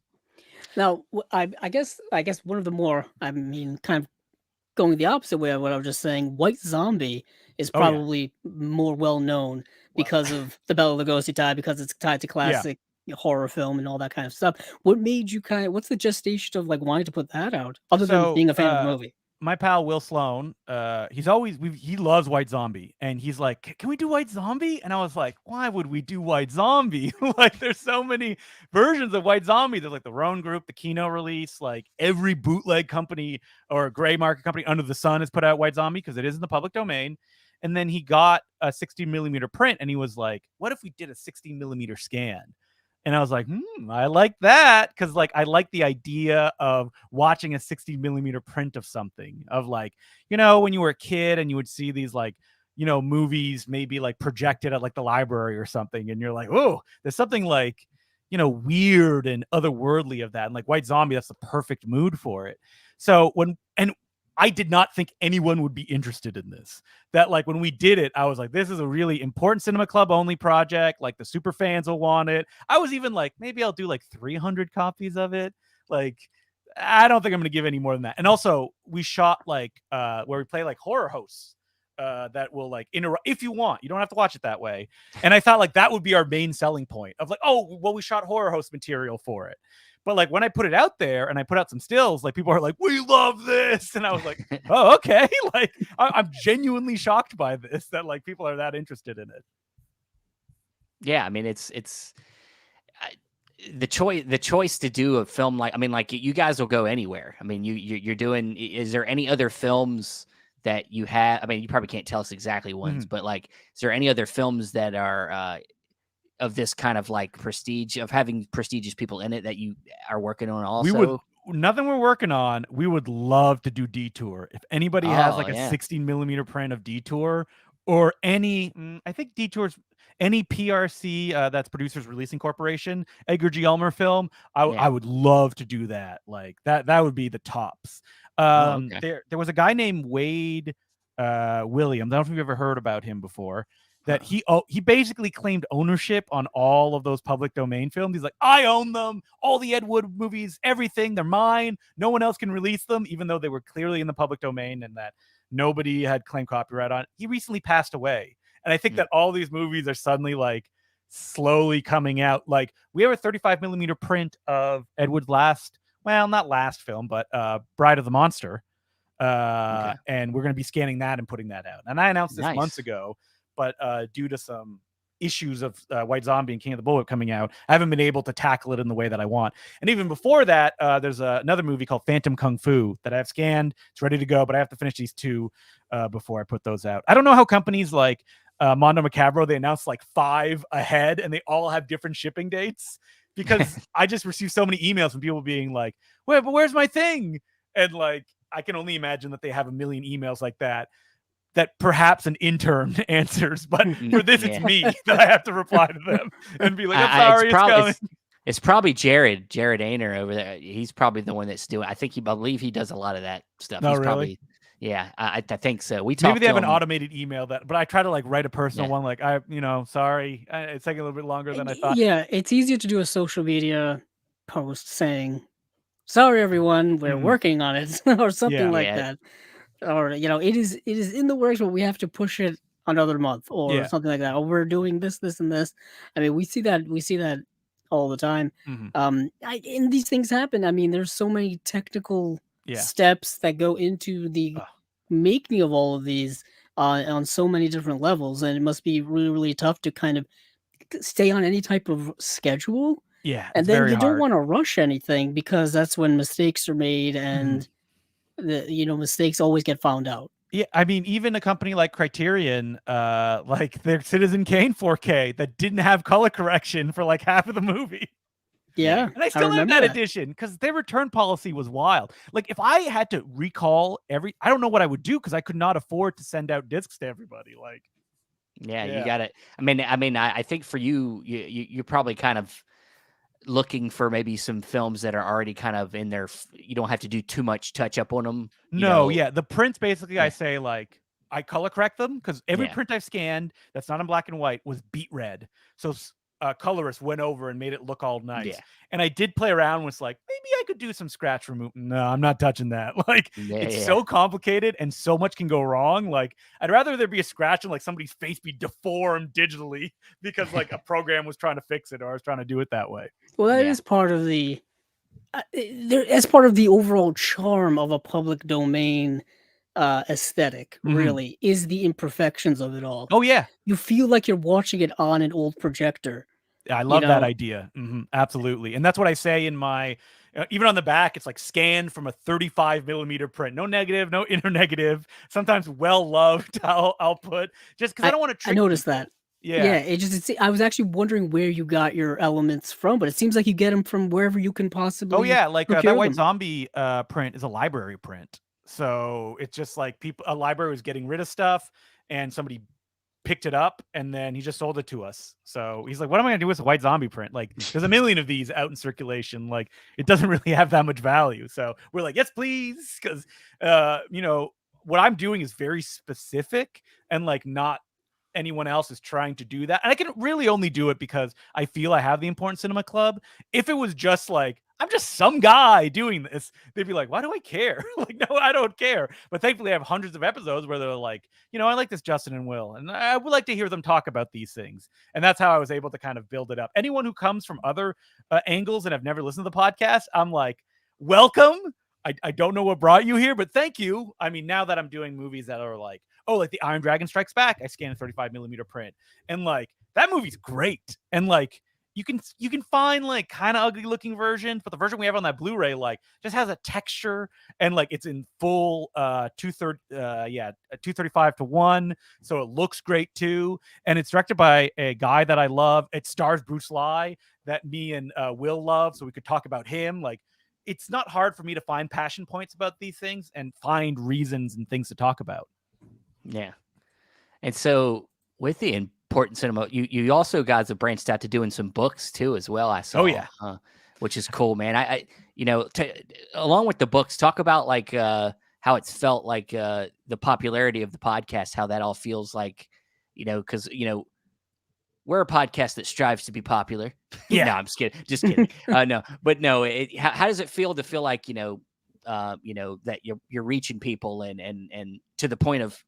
Now, I guess one of the more, I mean, kind of going the opposite way of what I was just saying, White Zombie is probably more well known because of the Bela Lugosi tie, because it's tied to classic horror film and all that kind of stuff. What made you what's the gestation of like wanting to put that out, other than being a fan of the movie? My pal Will Sloan, he loves White Zombie, and he's like, can we do White Zombie? And I was like, why would we do White Zombie? Like, there's so many versions of White Zombie. There's like the Roan Group, the Kino release, like every bootleg company or gray market company under the sun has put out White Zombie because it is in the public domain. And then he got a 60 millimeter print, and he was like, what if we did a 60 millimeter scan? And I was like, I like that, because like I like the idea of watching a 60 millimeter print of something, of like, you know, when you were a kid and you would see these like, you know, movies maybe like projected at like the library or something, and you're like, oh, there's something like, you know, weird and otherworldly of that. And like White Zombie, that's the perfect mood for it. So I did not think anyone would be interested in this. That like when we did it, I was like, this is a really important Cinema Club only project. Like the super fans will want it. I was even like, maybe I'll do like 300 copies of it. Like, I don't think I'm going to give any more than that. And also we shot like where we play like horror hosts that will like interrupt if you want. You don't have to watch it that way. And I thought like that would be our main selling point of like, oh, well, we shot horror host material for it. But like when I put it out there and I put out some stills, like people are like, we love this. And I was like, oh, okay. Like I'm genuinely shocked by this, that like people are that interested in it. Yeah. I mean, it's the choice to do a film like, I mean, like you guys will go anywhere. I mean, you're doing, is there any other films that you have? I mean, you probably can't tell us exactly ones, but like, is there any other films that are, of this kind of like prestige, of having prestigious people in it that you are working on also? Nothing we're working on. We would love to do Detour. If anybody has like a 16 millimeter print of Detour, or any, I think Detour's any PRC, that's Producers Releasing Corporation, Edgar G. Ulmer film, I would love to do that. Like that would be the tops. There was a guy named Wade Williams. I don't know if you've ever heard about him before. That he basically claimed ownership on all of those public domain films. He's like, I own them, all the Ed Wood movies, everything, they're mine. No one else can release them, even though they were clearly in the public domain and that nobody had claimed copyright on. He recently passed away. And I think that all these movies are suddenly like slowly coming out. Like we have a 35 millimeter print of Ed Wood's not last film, but Bride of the Monster. And we're going to be scanning that and putting that out. And I announced this months ago. But due to some issues of White Zombie and King of the Bullet coming out, I haven't been able to tackle it in the way that I want. And even before that, there's another movie called Phantom Kung Fu that I've scanned. It's ready to go, but I have to finish these two before I put those out. I don't know how companies like Mondo Macaboro, they announce like 5 ahead and they all have different shipping dates, because I just received so many emails from people being like, wait, but where's my thing? And like, I can only imagine that they have a million emails like that perhaps an intern answers, but for this, it's me that I have to reply to them and be like, I'm sorry, it's coming. It's probably Jared Ainer over there. He's probably the one that's doing, I believe he does a lot of that stuff. No, he's really? Probably, I think so. Maybe they have an automated email but I try to like write a personal one. Like sorry, it's taking a little bit longer than I thought. Yeah. It's easier to do a social media post saying, sorry, everyone, we're working on it or something like that. Or, it is in the works, but we have to push it another month or something like that. Or we're doing this, and this. I mean, we see that all the time. And these things happen. I mean, there's so many technical steps that go into the making of all of these on so many different levels. And it must be really, really tough to kind of stay on any type of schedule. Yeah. And then you don't want to rush anything, because that's when mistakes are made, and mistakes always get found out. Yeah, I mean, even a company like Criterion, like their Citizen Kane 4K that didn't have color correction for like half of the movie. Yeah, And I still have remember that edition because their return policy was wild. Like if I had to recall I don't know what I would do because I could not afford to send out discs to everybody. Like, Yeah, you got it. I think for you're probably kind of looking for maybe some films that are already kind of in there. You don't have to do too much touch up on them. The prints basically I say like I color correct them because every print I've scanned that's not in black and white was beat red. So colorist went over and made it look all nice. Yeah. And I did play around with like, maybe I could do some scratch removal. No, I'm not touching that. Like it's so complicated and so much can go wrong. Like I'd rather there be a scratch and like somebody's face be deformed digitally because like a program was trying to fix it or I was trying to do it that way. Well, that is part of the as part of the overall charm of a public domain aesthetic, really, is the imperfections of it all. Oh, yeah. You feel like you're watching it on an old projector. I love that idea. Absolutely. And that's what I say in my, even on the back, it's like scanned from a 35 millimeter print. No negative, no inner negative. Sometimes well-loved output. Just because I don't want to trick I noticed people. that. Yeah. I was actually wondering where you got your elements from, but it seems like you get them from wherever you can possibly. Oh yeah, like that White Zombie print is a library print, so it's just like a library was getting rid of stuff, and somebody picked it up, and then he just sold it to us. So he's like, "What am I gonna do with a White Zombie print? Like, there's a million of these out in circulation. Like, it doesn't really have that much value." So we're like, "Yes, please," because what I'm doing is very specific and like not anyone else is trying to do that. And I can really only do it because I feel I have the Important Cinema Club. If it was just like, I'm just some guy doing this, they'd be like, why do I care? Like, no, I don't care. But thankfully I have hundreds of episodes where they're like, I like this Justin and Will, and I would like to hear them talk about these things. And that's how I was able to kind of build it up. Anyone who comes from other angles and have never listened to the podcast, I'm like, welcome. I don't know what brought you here, but thank you. I mean, now that I'm doing movies that are like, like the Iron Dragon Strikes Back, I scanned a 35 millimeter print, and like that movie's great. And like you can find like kind of ugly looking versions, but the version we have on that Blu-ray like just has a texture and like it's in full 235:1, so it looks great too. And it's directed by a guy that I love. It stars Bruce Lee that me and Will love, so we could talk about him. Like it's not hard for me to find passion points about these things and find reasons and things to talk about. Yeah. And so with the Important Cinema, you also guys have branched out to doing some books too as well, I saw. Oh yeah. Which is cool, man. I along with the books, talk about like how it's felt like the popularity of the podcast, how that all feels like, because we're a podcast that strives to be popular. Yeah. No, I'm just kidding. No, but no, how does it feel to feel like, that you're reaching people and to the point of,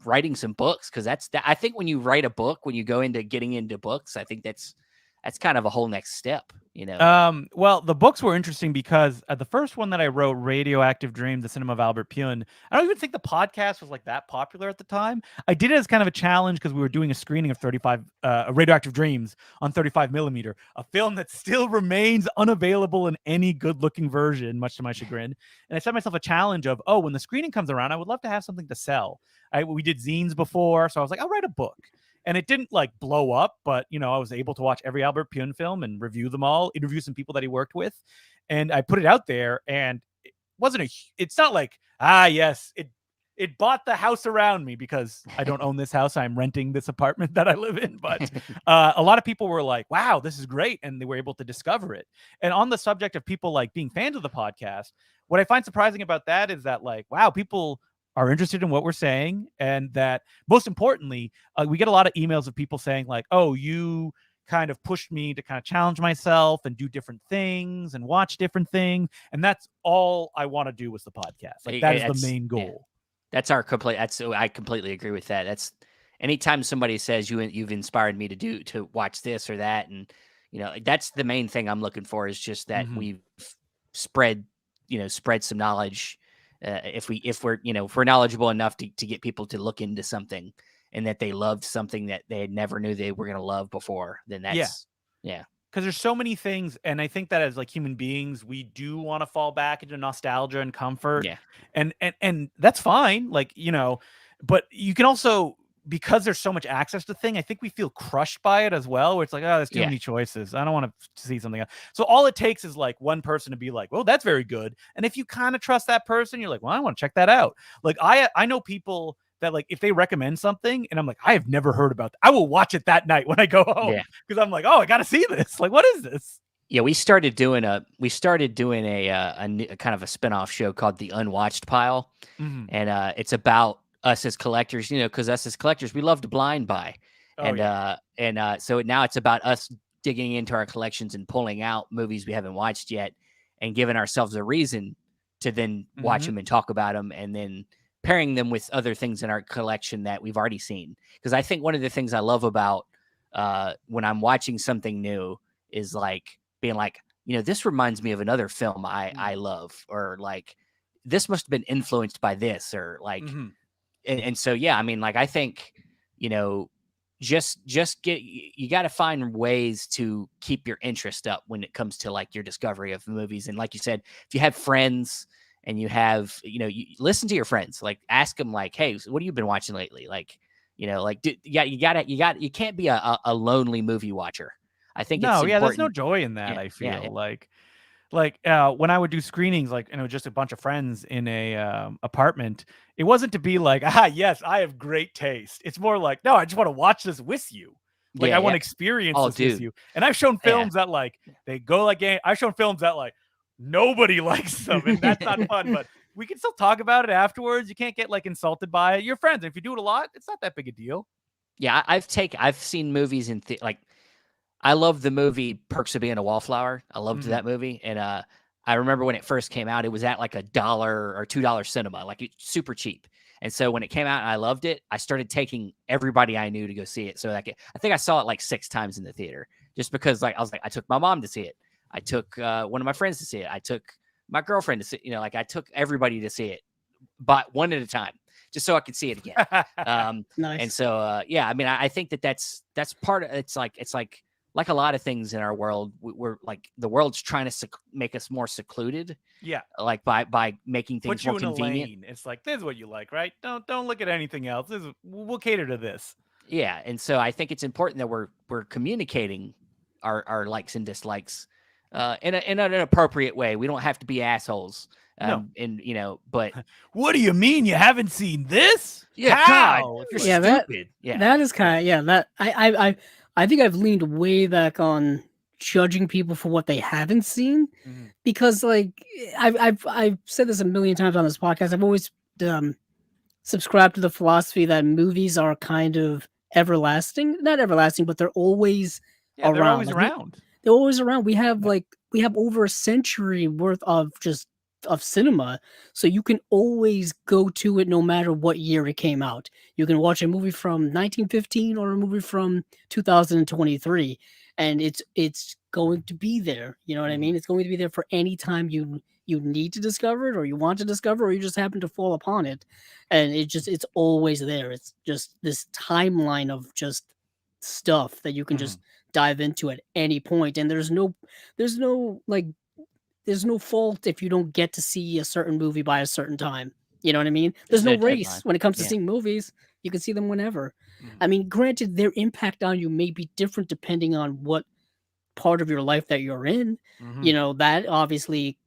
writing some books? Because I think when you write a book, when you go into getting into books, I think that's kind of a whole next step, Well, the books were interesting because the first one that I wrote, Radioactive Dreams, The Cinema of Albert Pune, I don't even think the podcast was like that popular at the time. I did it as kind of a challenge because we were doing a screening of Radioactive Dreams on 35 millimeter, a film that still remains unavailable in any good looking version, much to my chagrin. And I set myself a challenge of, when the screening comes around, I would love to have something to sell. We did zines before, so I was like, I'll write a book. And it didn't like blow up, but I was able to watch every Albert Pune film and review them all, interview some people that he worked with. And I put it out there, and it's not like, yes, it bought the house around me because I don't own this house. I'm renting this apartment that I live in. But a lot of people were like, wow, this is great. And they were able to discover it. And on the subject of people like being fans of the podcast, what I find surprising about that is that like, wow, people are interested in what we're saying. And that most importantly, we get a lot of emails of people saying like, oh, you kind of pushed me to kind of challenge myself and do different things and watch different things. And that's all I want to do with the podcast. Like that is the main goal. Yeah. That's I completely agree with that. That's anytime somebody says you've inspired me to watch this or that. And, that's the main thing I'm looking for is just that we've spread some knowledge. If we're knowledgeable enough to get people to look into something and that they loved something that they never knew they were going to love before, then that's because there's so many things. And I think that as like human beings, we do want to fall back into nostalgia and comfort. Yeah. And that's fine. Like, but you can also because there's so much access to thing, I think we feel crushed by it as well. Where it's like, oh, there's too Yeah. many choices. I don't want to see something else. So all it takes is like one person to be like, well, that's very good. And if you kind of trust that person, you're like, well, I want to check that out. Like I know people that like if they recommend something and I'm like, I have never heard about that, I will watch it that night when I go home because I'm like, oh, I got to see this. Like, what is this? Yeah, we started doing a kind of a spinoff show called The Unwatched Pile, and it's about us as collectors, because us as collectors, we love to blind buy, so now it's about us digging into our collections and pulling out movies we haven't watched yet, and giving ourselves a reason to then watch them and talk about them, and then pairing them with other things in our collection that we've already seen. Because I think one of the things I love about when I'm watching something new is like being like, this reminds me of another film I love, or like this must have been influenced by this, or like. And so, yeah, I mean, like, I think, just you got to find ways to keep your interest up when it comes to like your discovery of movies. And like you said, if you have friends and you have, you listen to your friends, like ask them like, hey, what have you been watching lately? Like, you can't be a lonely movie watcher. I think it's important. There's no joy in that. I feel like when I would do screenings, like, just a bunch of friends in a apartment, it wasn't to be like, yes, I have great taste. It's more like, no, I just want to watch this with you. Like, I want to experience this with you. And I've shown films that like, they go like, I've shown films that like nobody likes them, and that's not fun, but we can still talk about it afterwards. You can't get like insulted by it. You're friends. And if you do it a lot, it's not that big a deal. Yeah. I've seen movies in like, I love the movie Perks of Being a Wallflower. I loved that movie. And I remember when it first came out, it was at like $1 or $2 cinema, like it's super cheap. And so when it came out and I loved it, I started taking everybody I knew to go see it. So like, I think I saw it like 6 times in the theater, just because like, I took my mom to see it. I took one of my friends to see it. I took my girlfriend to see, I took everybody to see it, but one at a time, just so I could see it again. Nice. And so, I mean, I think that's part of, it's like a lot of things in our world, we're like, the world's trying to make us more secluded. Yeah. Like by making things more convenient. It's like, this is what you like, right? Don't look at anything else. We'll cater to this. Yeah. And so I think it's important that we're communicating our likes and dislikes in an appropriate way. We don't have to be assholes. No. And but what do you mean you haven't seen this? Yeah. How? God, you're stupid. That is kind of, that I think I've leaned way back on judging people for what they haven't seen, because like I've said this a million times on this podcast. I've always subscribed to the philosophy that movies are kind of everlasting, not everlasting, but they're always around. They're always around. They're always around. We have over a century worth of cinema, so you can always go to it no matter what year it came out. You can watch a movie from 1915 or a movie from 2023, and it's going to be there. You know what I mean? It's going to be there for any time you need to discover it, or you want to discover, or you just happen to fall upon it, and it's always there. It's just this timeline of just stuff that you can just dive into at any point, and there's no fault if you don't get to see a certain movie by a certain time. You know what I mean? There's no race when it comes to seeing movies. You can see them whenever. I mean, granted, their impact on you may be different depending on what part of your life that you're in. That obviously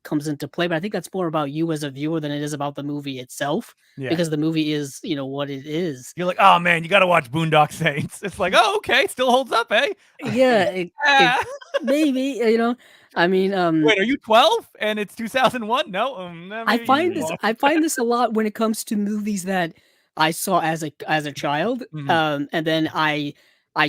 comes into play, but I think that's more about you as a viewer than it is about the movie itself, because the movie is, what it is. You're like, oh man, you got to watch Boondock Saints. It's like, oh, okay, it still holds up, eh? Yeah, maybe, I mean, wait, are you 12 and it's 2001? No, I find this a lot when it comes to movies that I saw as a child, and then I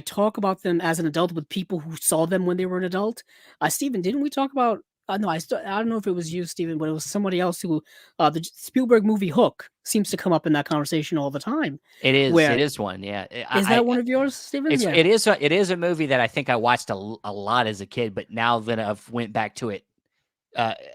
talk about them as an adult with people who saw them when they were an adult. Steven, didn't we talk about? No, I don't know if it was you, Steven, but it was somebody else who the Spielberg movie Hook seems to come up in that conversation all the time. It is one, yeah. Is that one of yours, Steven? It is a movie that I think I watched a lot as a kid, but now that I've went back to it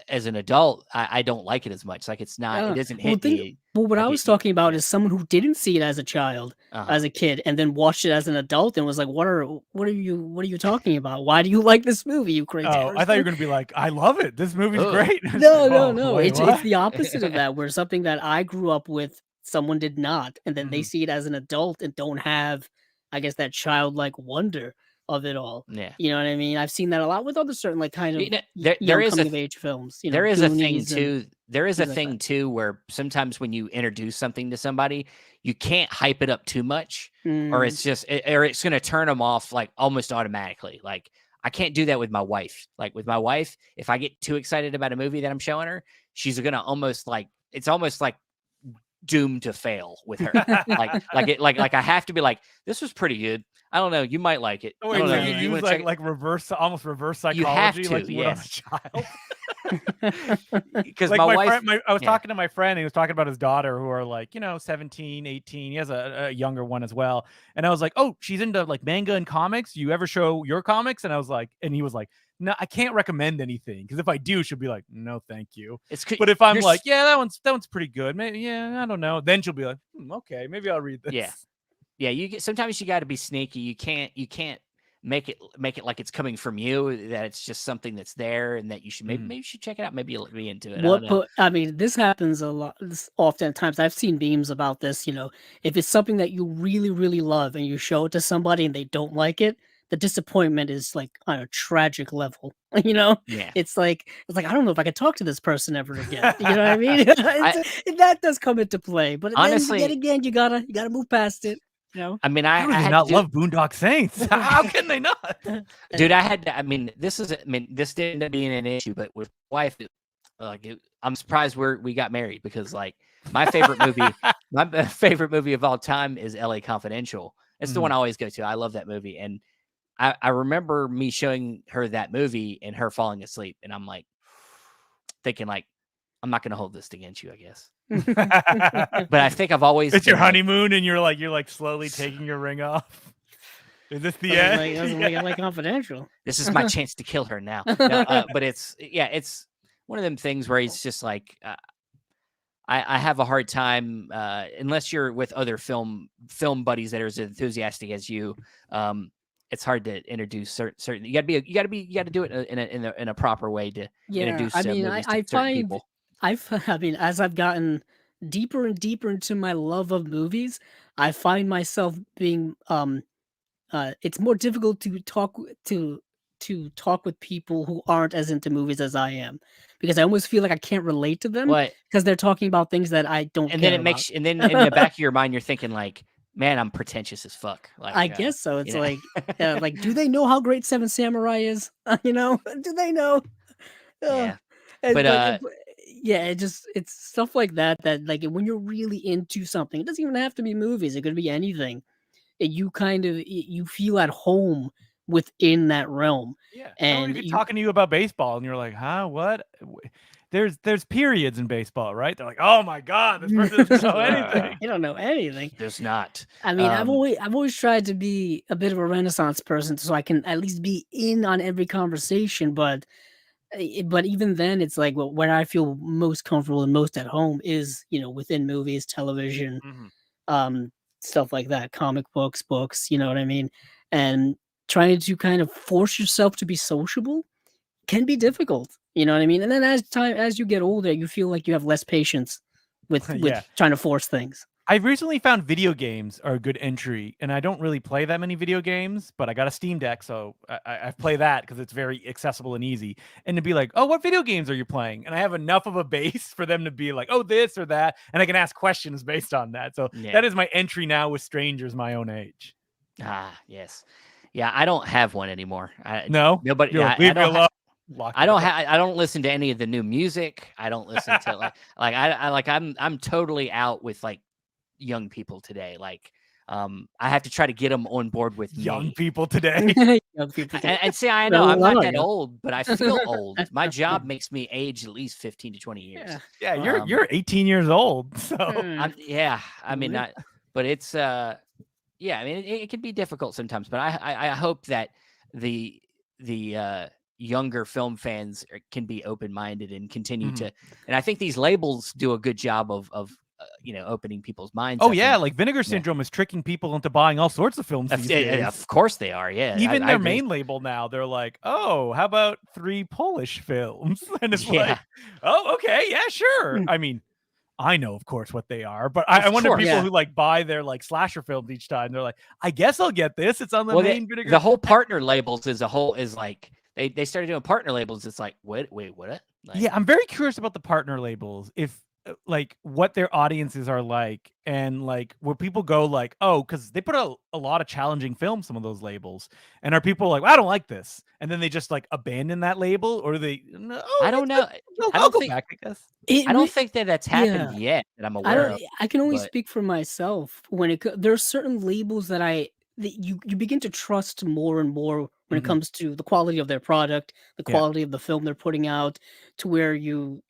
as an adult, I don't like it as much. Like it doesn't hit me. Well, what I was talking about is someone who didn't see it as a child, as a kid, and then watched it as an adult and was like, "What are you talking about? Why do you like this movie, you crazy?" Oh, I thought you were gonna be like, "I love it. This movie's great." No. It's the opposite of that. Where something that I grew up with someone did not, and then they Mhm. see it as an adult and don't have, I guess, that childlike wonder of it all. Yeah. You know what I mean? I've seen that a lot with other certain like kind of There young is coming of age films. You know, there is a thing Goonies and too. There is a things like thing that. too where sometimes when you introduce something to somebody, you can't hype it up too much, or it's just or it's going to turn them off like almost automatically. Like I can't do that with my wife. Like with my wife, if I get too excited about a movie that I'm showing her, she's going to almost like it's almost like doomed to fail with her. like I have to be like, this was pretty good. I don't know. You might like it. Oh, I don't wait, so know. you You use want to check it? like reverse, almost reverse You have psychology, to, like you would on a yes. child. Because Like my wife, friend, I was yeah. talking to my friend, and he was talking about his daughter who are like, 17, 18. He has a younger one as well. And I was like, oh, she's into like manga and comics. You ever show your comics? And I was like, and he was like, no, I can't recommend anything because if I do, she'll be like, no, thank you. But if I'm like, yeah, that one's pretty good. Maybe, yeah, I don't know. Then she'll be like, okay, maybe I'll read this. Yeah, sometimes you got to be sneaky. You can't make it like it's coming from you. That it's just something that's there, and that you should maybe you should check it out. Maybe you'll be into it. I mean, this happens a lot. Oftentimes, I've seen memes about this. If it's something that you really, really love and you show it to somebody and they don't like it, the disappointment is like on a tragic level. Yeah. It's like I don't know if I could talk to this person ever again. You know what I mean? That does come into play, but honestly, then again, you gotta move past it. I mean, I had not love Boondock Saints. How can they not? Dude, this didn't end up being an issue, but with wife, I'm surprised we got married because like my favorite movie of all time is LA Confidential. It's the one I always go to. I love that movie. And I remember me showing her that movie and her falling asleep. And I'm like thinking like, I'm not going to hold this against you, I guess. But I think I've always it's your honeymoon and you're like slowly taking your ring off. Is this the end? Doesn't like LA Confidential. This is my chance to kill her now. No, but it's one of them things where he's just like, I have a hard time unless you're with other film buddies that are as enthusiastic as you. It's hard to introduce certain. You got to do it in a proper way to introduce. Movies to certain people. As I've gotten deeper and deeper into my love of movies, I find myself being it's more difficult to talk with people who aren't as into movies as I am, because I almost feel like I can't relate to them because they're talking about things that I don't. And then and then in the back of your mind, you're thinking like, man, I'm pretentious as fuck. Like I guess so. It's like, do they know how great Seven Samurai is? Do they know? Yeah, it's stuff like that like when you're really into something, it doesn't even have to be movies. It could be anything. You kind of you feel at home within that realm. Yeah, and you're talking to you about baseball, and you're like, huh, what? There's periods in baseball, right? They're like, oh my god, this person doesn't know anything. You don't know anything. There's not. I mean, I've always tried to be a bit of a Renaissance person, so I can at least be in on every conversation. But even then, it's like where I feel most comfortable and most at home is within movies, television, stuff like that, comic books. You know what I mean? And trying to kind of force yourself to be sociable can be difficult. You know what I mean? And then as you get older, you feel like you have less patience with trying to force things. I've recently found video games are a good entry, and I don't really play that many video games, but I got a Steam Deck, so I play that because it's very accessible and easy. And to be like, oh, what video games are you playing? And I have enough of a base for them to be like, oh, this or that, and I can ask questions based on that. So that is my entry now with strangers my own age. Ah, yes. Yeah, I don't have one anymore. Nobody. Leave me alone. I don't listen to any of the new music. I don't listen to I'm totally out with like young people today. Like I have to try to get them on board with young people today. Young people today. And see, I know I'm not that old, but I feel old. My job makes me age at least 15 to 20 years. Yeah, you're 18 years old. So I mean, but it's I mean, it can be difficult sometimes, but I hope that the younger film fans can be open-minded and continue to, and I think these labels do a good job of opening people's minds. Oh yeah, like Vinegar Syndrome is tricking people into buying all sorts of films these days. Of course they are. Yeah, even their main label now, they're like, oh, how about 3 Polish films? And it's like, oh, okay, yeah, sure. I mean, I know, of course, what they are, but I wonder people who like buy their like slasher films each time. They're like, I guess I'll get this. It's on the main Vinegar. The whole partner labels is like they started doing partner labels. It's like, wait, what? Like, yeah, I'm very curious about the partner labels. If like what their audiences are like, and like where people go like, oh, because they put a lot of challenging films, some of those labels, and are people like, well, I don't like this, and then they just like abandon that label, or they I don't know. I'll go back, I guess. I don't think that's happened yet that I'm aware of. I can only speak for myself. When there are certain labels that you begin to trust more and more when it comes to the quality of their product, the quality of the film they're putting out, to where you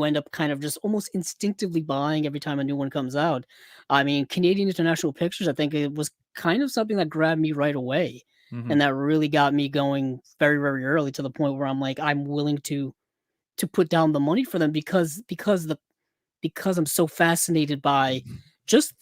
end up kind of just almost instinctively buying every time a new one comes out. I mean, Canadian International Pictures, I think it was kind of something that grabbed me right away, and that really got me going very, very early, to the point where I'm like, I'm willing to put down the money for them because I'm so fascinated by just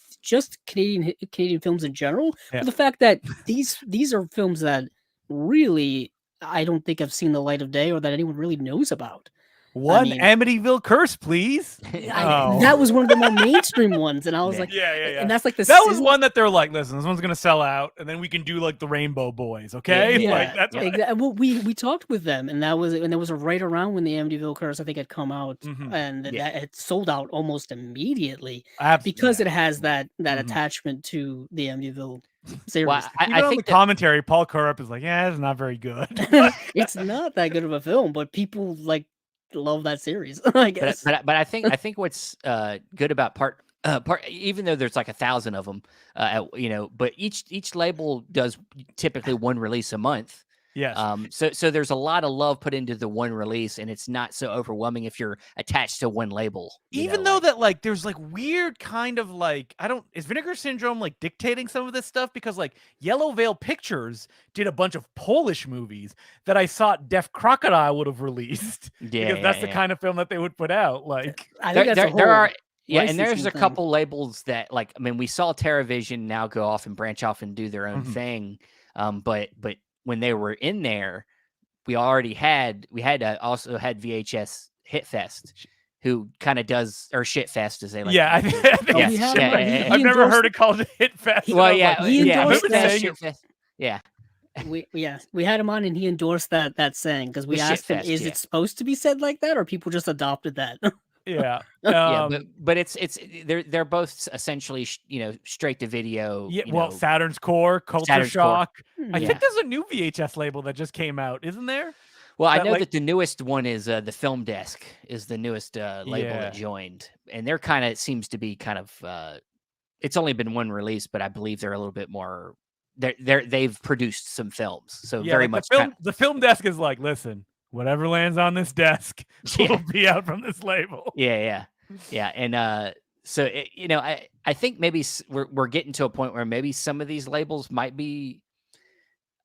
Canadian films in general. But the fact that these are films that really I don't think have seen the light of day, or that anyone really knows about. Amityville Curse, please. That was one of the more mainstream ones, and I was like, and that's like that was one that they're like, listen, this one's gonna sell out, and then we can do like the Rainbow Boys, okay? Like that's well, we talked with them, and that was right around when the Amityville Curse, I think, had come out, and it sold out almost immediately because it has that attachment to the Amityville series. Well, I think the commentary, Paul Korup is like, it's not very good. It's not that good of a film, but people like love that series, I guess. But I think what's good about part, even though there's like 1,000 of them, but each label does typically one release a month. Yes. So there's a lot of love put into the one release, and it's not so overwhelming if you're attached to one label. Even though that like there's like weird kind of like, is Vinegar Syndrome like dictating some of this stuff? Because like Yellow Veil Pictures did a bunch of Polish movies that I thought Deaf Crocodile would have released. Because that's the kind of film that they would put out. Like I think and there's a couple labels that, like, I mean, we saw TerraVision now go off and branch off and do their own thing. But when they were in there, we also had VHS Hitfest, who kind of does, or Shitfest as they like. Yeah, I've never heard it called Hitfest. Well, we had him on, and he endorsed that saying, because we asked him, is it supposed to be said like that, or people just adopted that? But they're both essentially straight to video. Saturn's Core, Culture Shock. I think there's a new VHS label that just came out, isn't there? Well, I know that the newest one is the Film Desk is the newest label that joined, and they're kind of seems to be kind of it's only been one release, but I believe they're a little bit more. They've produced some films, so very much. The Film Desk is like, listen, whatever lands on this desk will be out from this label. Yeah. And so I think maybe we're getting to a point where maybe some of these labels might be.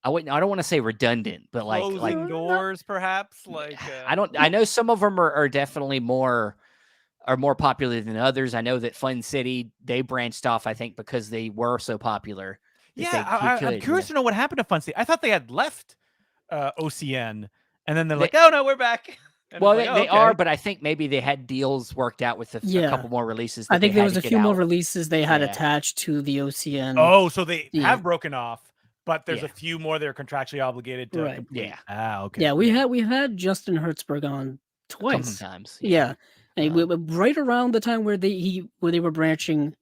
I don't want to say redundant, but closing doors, perhaps. Like I know some of them are definitely more popular than others. I know that Fun City, they branched off, I think, because they were so popular. I'm curious to know what happened to Fun City. I thought they had left OCN. And then they're like, oh, no, we're back. And well, they are, but I think maybe they had deals worked out with a couple more releases. I think there was a few more releases they had attached to the OCN. Oh, so they have broken off, but there's a few more they're contractually obligated to complete. Okay. Yeah, we've had Justin Hertzberg on twice. Times. Yeah. And right around the time where they were branching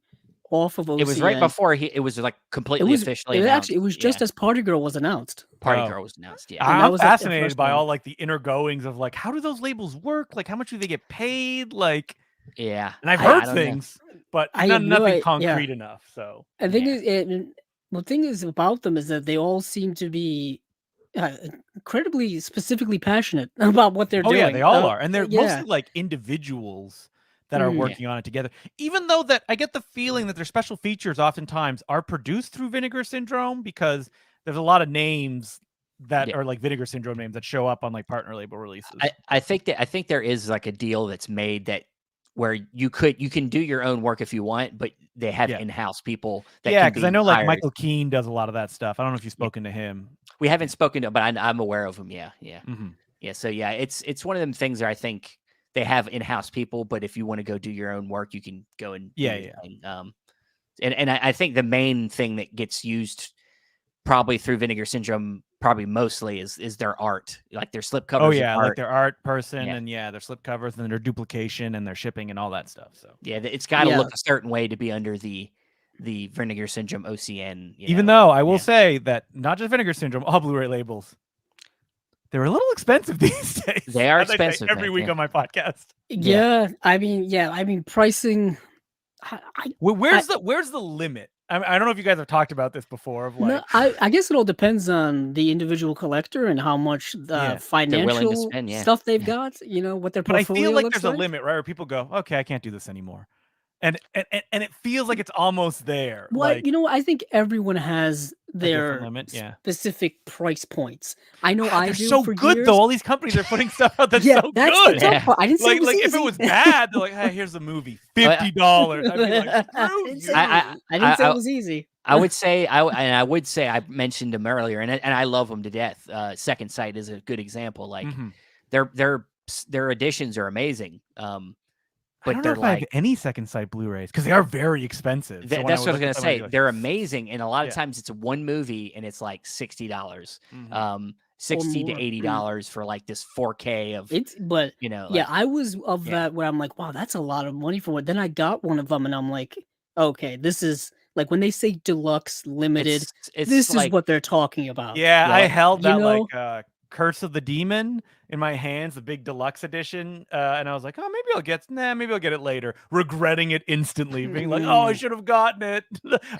off of OCN. It was right before it was like completely officially announced. It was just as Party Girl was announced. Party Girl was announced, I'm fascinated by all like the inner goings of like, how do those labels work? Like, how much do they get paid? Like, and I've heard things, but nothing concrete enough. So I think the thing is about them is that they all seem to be incredibly specifically passionate about what they're doing. Yeah, they all are, and they're mostly like individuals that are working on it together. Even though that I get the feeling that their special features oftentimes are produced through Vinegar Syndrome, because there's a lot of names that are like Vinegar Syndrome names that show up on like partner label releases. I think there is like a deal that's made that where you can do your own work if you want, but they have in-house people that because I know like Michael Keane does a lot of that stuff. I don't know if you've spoken to him. We haven't spoken to him, but I'm aware of him. So it's one of them things where I think they have in-house people, but if you want to go do your own work, you can go and do your thing. And I think the main thing that gets used probably through Vinegar Syndrome, probably mostly is their art, like their slip covers. Oh yeah, art. like their art person, and their slip covers and their duplication and their shipping and all that stuff. So yeah, it's got to look a certain way to be under the Vinegar Syndrome OCN. Even though I will say that not just Vinegar Syndrome, all Blu-ray labels, they're a little expensive these days. They are expensive every week on my podcast. Yeah, I mean pricing. Where's the limit? I don't know if you guys have talked about this before. Of like, no, I guess it all depends on the individual collector and how much financial stuff they've got. You know what their portfolio. But I feel like there's like. a limit, right? Where people go, okay, I can't do this anymore. And it feels like it's almost there. Well, like, I think everyone has their limit, specific price points. I know they're do. So for good years. though. All these companies are putting stuff out that's so good. The tough part. I didn't say it was easy. If it was bad, they're like, hey, here's the movie, $50. I'd be like, screw you. I didn't say it was easy. I would say I mentioned them earlier, and I love them to death. Second Sight is a good example. Like their editions are amazing. But I don't know if I have any Second Sight Blu-rays because they are very expensive. That's what I was gonna say. They're amazing, and a lot of times it's one movie and it's like $60, $60 to $80 for like this 4K of. But I was of that where I'm like, wow, that's a lot of money for it. Then I got one of them, and I'm like, okay, this is like when they say deluxe limited. This is what they're talking about. Yeah, I held that like Curse of the Demon in my hands, the big deluxe edition, and I was like, oh, maybe I'll get it later, regretting it instantly, being like, oh, I should have gotten it.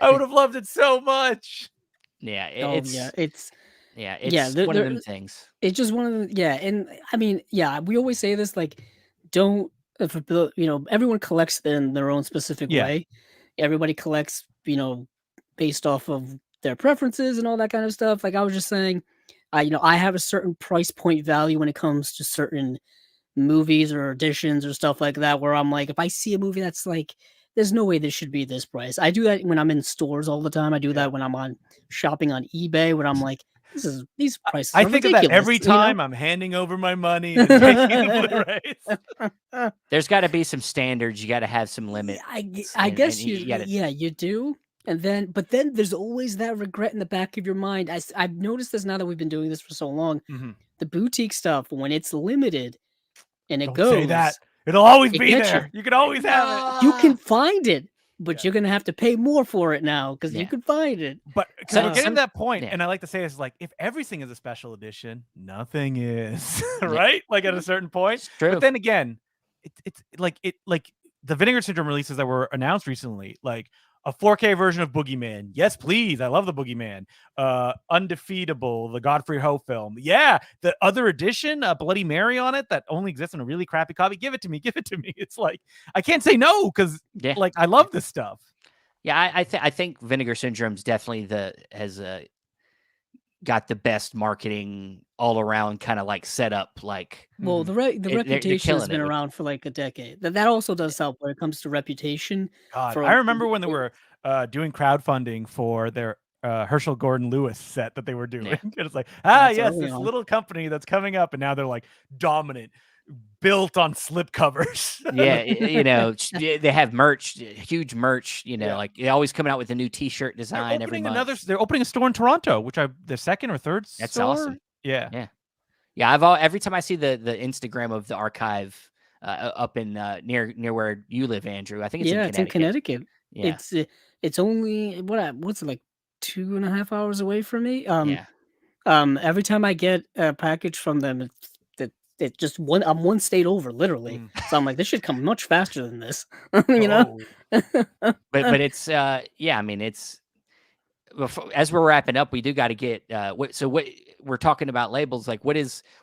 I would have loved it so much. Yeah, it's one of them things. It's just one of them. Yeah, and I mean, we always say this, like, don't everyone collects in their own specific way. Everybody collects, based off of their preferences and all that kind of stuff. Like I was just saying. I have a certain price point value when it comes to certain movies or editions or stuff like that, where I'm like, if I see a movie that's like, there's no way this should be this price. I do that when I'm in stores all the time. I do that when I'm on shopping on eBay, when I'm like, these prices. I think of that every time I'm handing over my money and taking the Blu-rays. There's got to be some standards. You got to have some limit. I guess you do. But then there's always that regret in the back of your mind. I've noticed this now that we've been doing this for so long. The boutique stuff, when it's limited and it goes. Say that. It'll always be there. You can always have it. You can find it, but you're going to have to pay more for it now because you can find it. But we're getting to that point, and I like to say it's like, if everything is a special edition, nothing is, right? Like at a certain point. But then again, it's like the Vinegar Syndrome releases that were announced recently, like, a 4K version of Boogeyman. Yes, please. I love the Boogeyman. Undefeatable, the Godfrey Ho film. Yeah, the other edition, Bloody Mary on it, that only exists in a really crappy copy. Give it to me. Give it to me. It's like, I can't say no because like I love this stuff. Yeah, I think Vinegar Syndrome's definitely has got the best marketing all around, kind of like setup. Like, well, the reputation has been around for like a decade. That also does help when it comes to reputation. God, I remember when they were doing crowdfunding for their Herschel Gordon Lewis set that they were doing. It's like, yes, this little company that's coming up, and now they're like dominant, built on slip covers. They have merch, huge merch. Like they're always coming out with a new T-shirt design every month. They're opening a store in Toronto, which the second or third. That's store? awesome. Yeah. Every time I see the Instagram of the archive up in near where you live, Andrew. I think it's in Connecticut. Yeah. It's only what's it, like 2.5 hours away from me. Every time I get a package from them, it's just I'm one state over, literally. So I'm like, this should come much faster than this, know. But it's I mean, it's as we're wrapping up, we do got to get what we're talking about labels. Like, what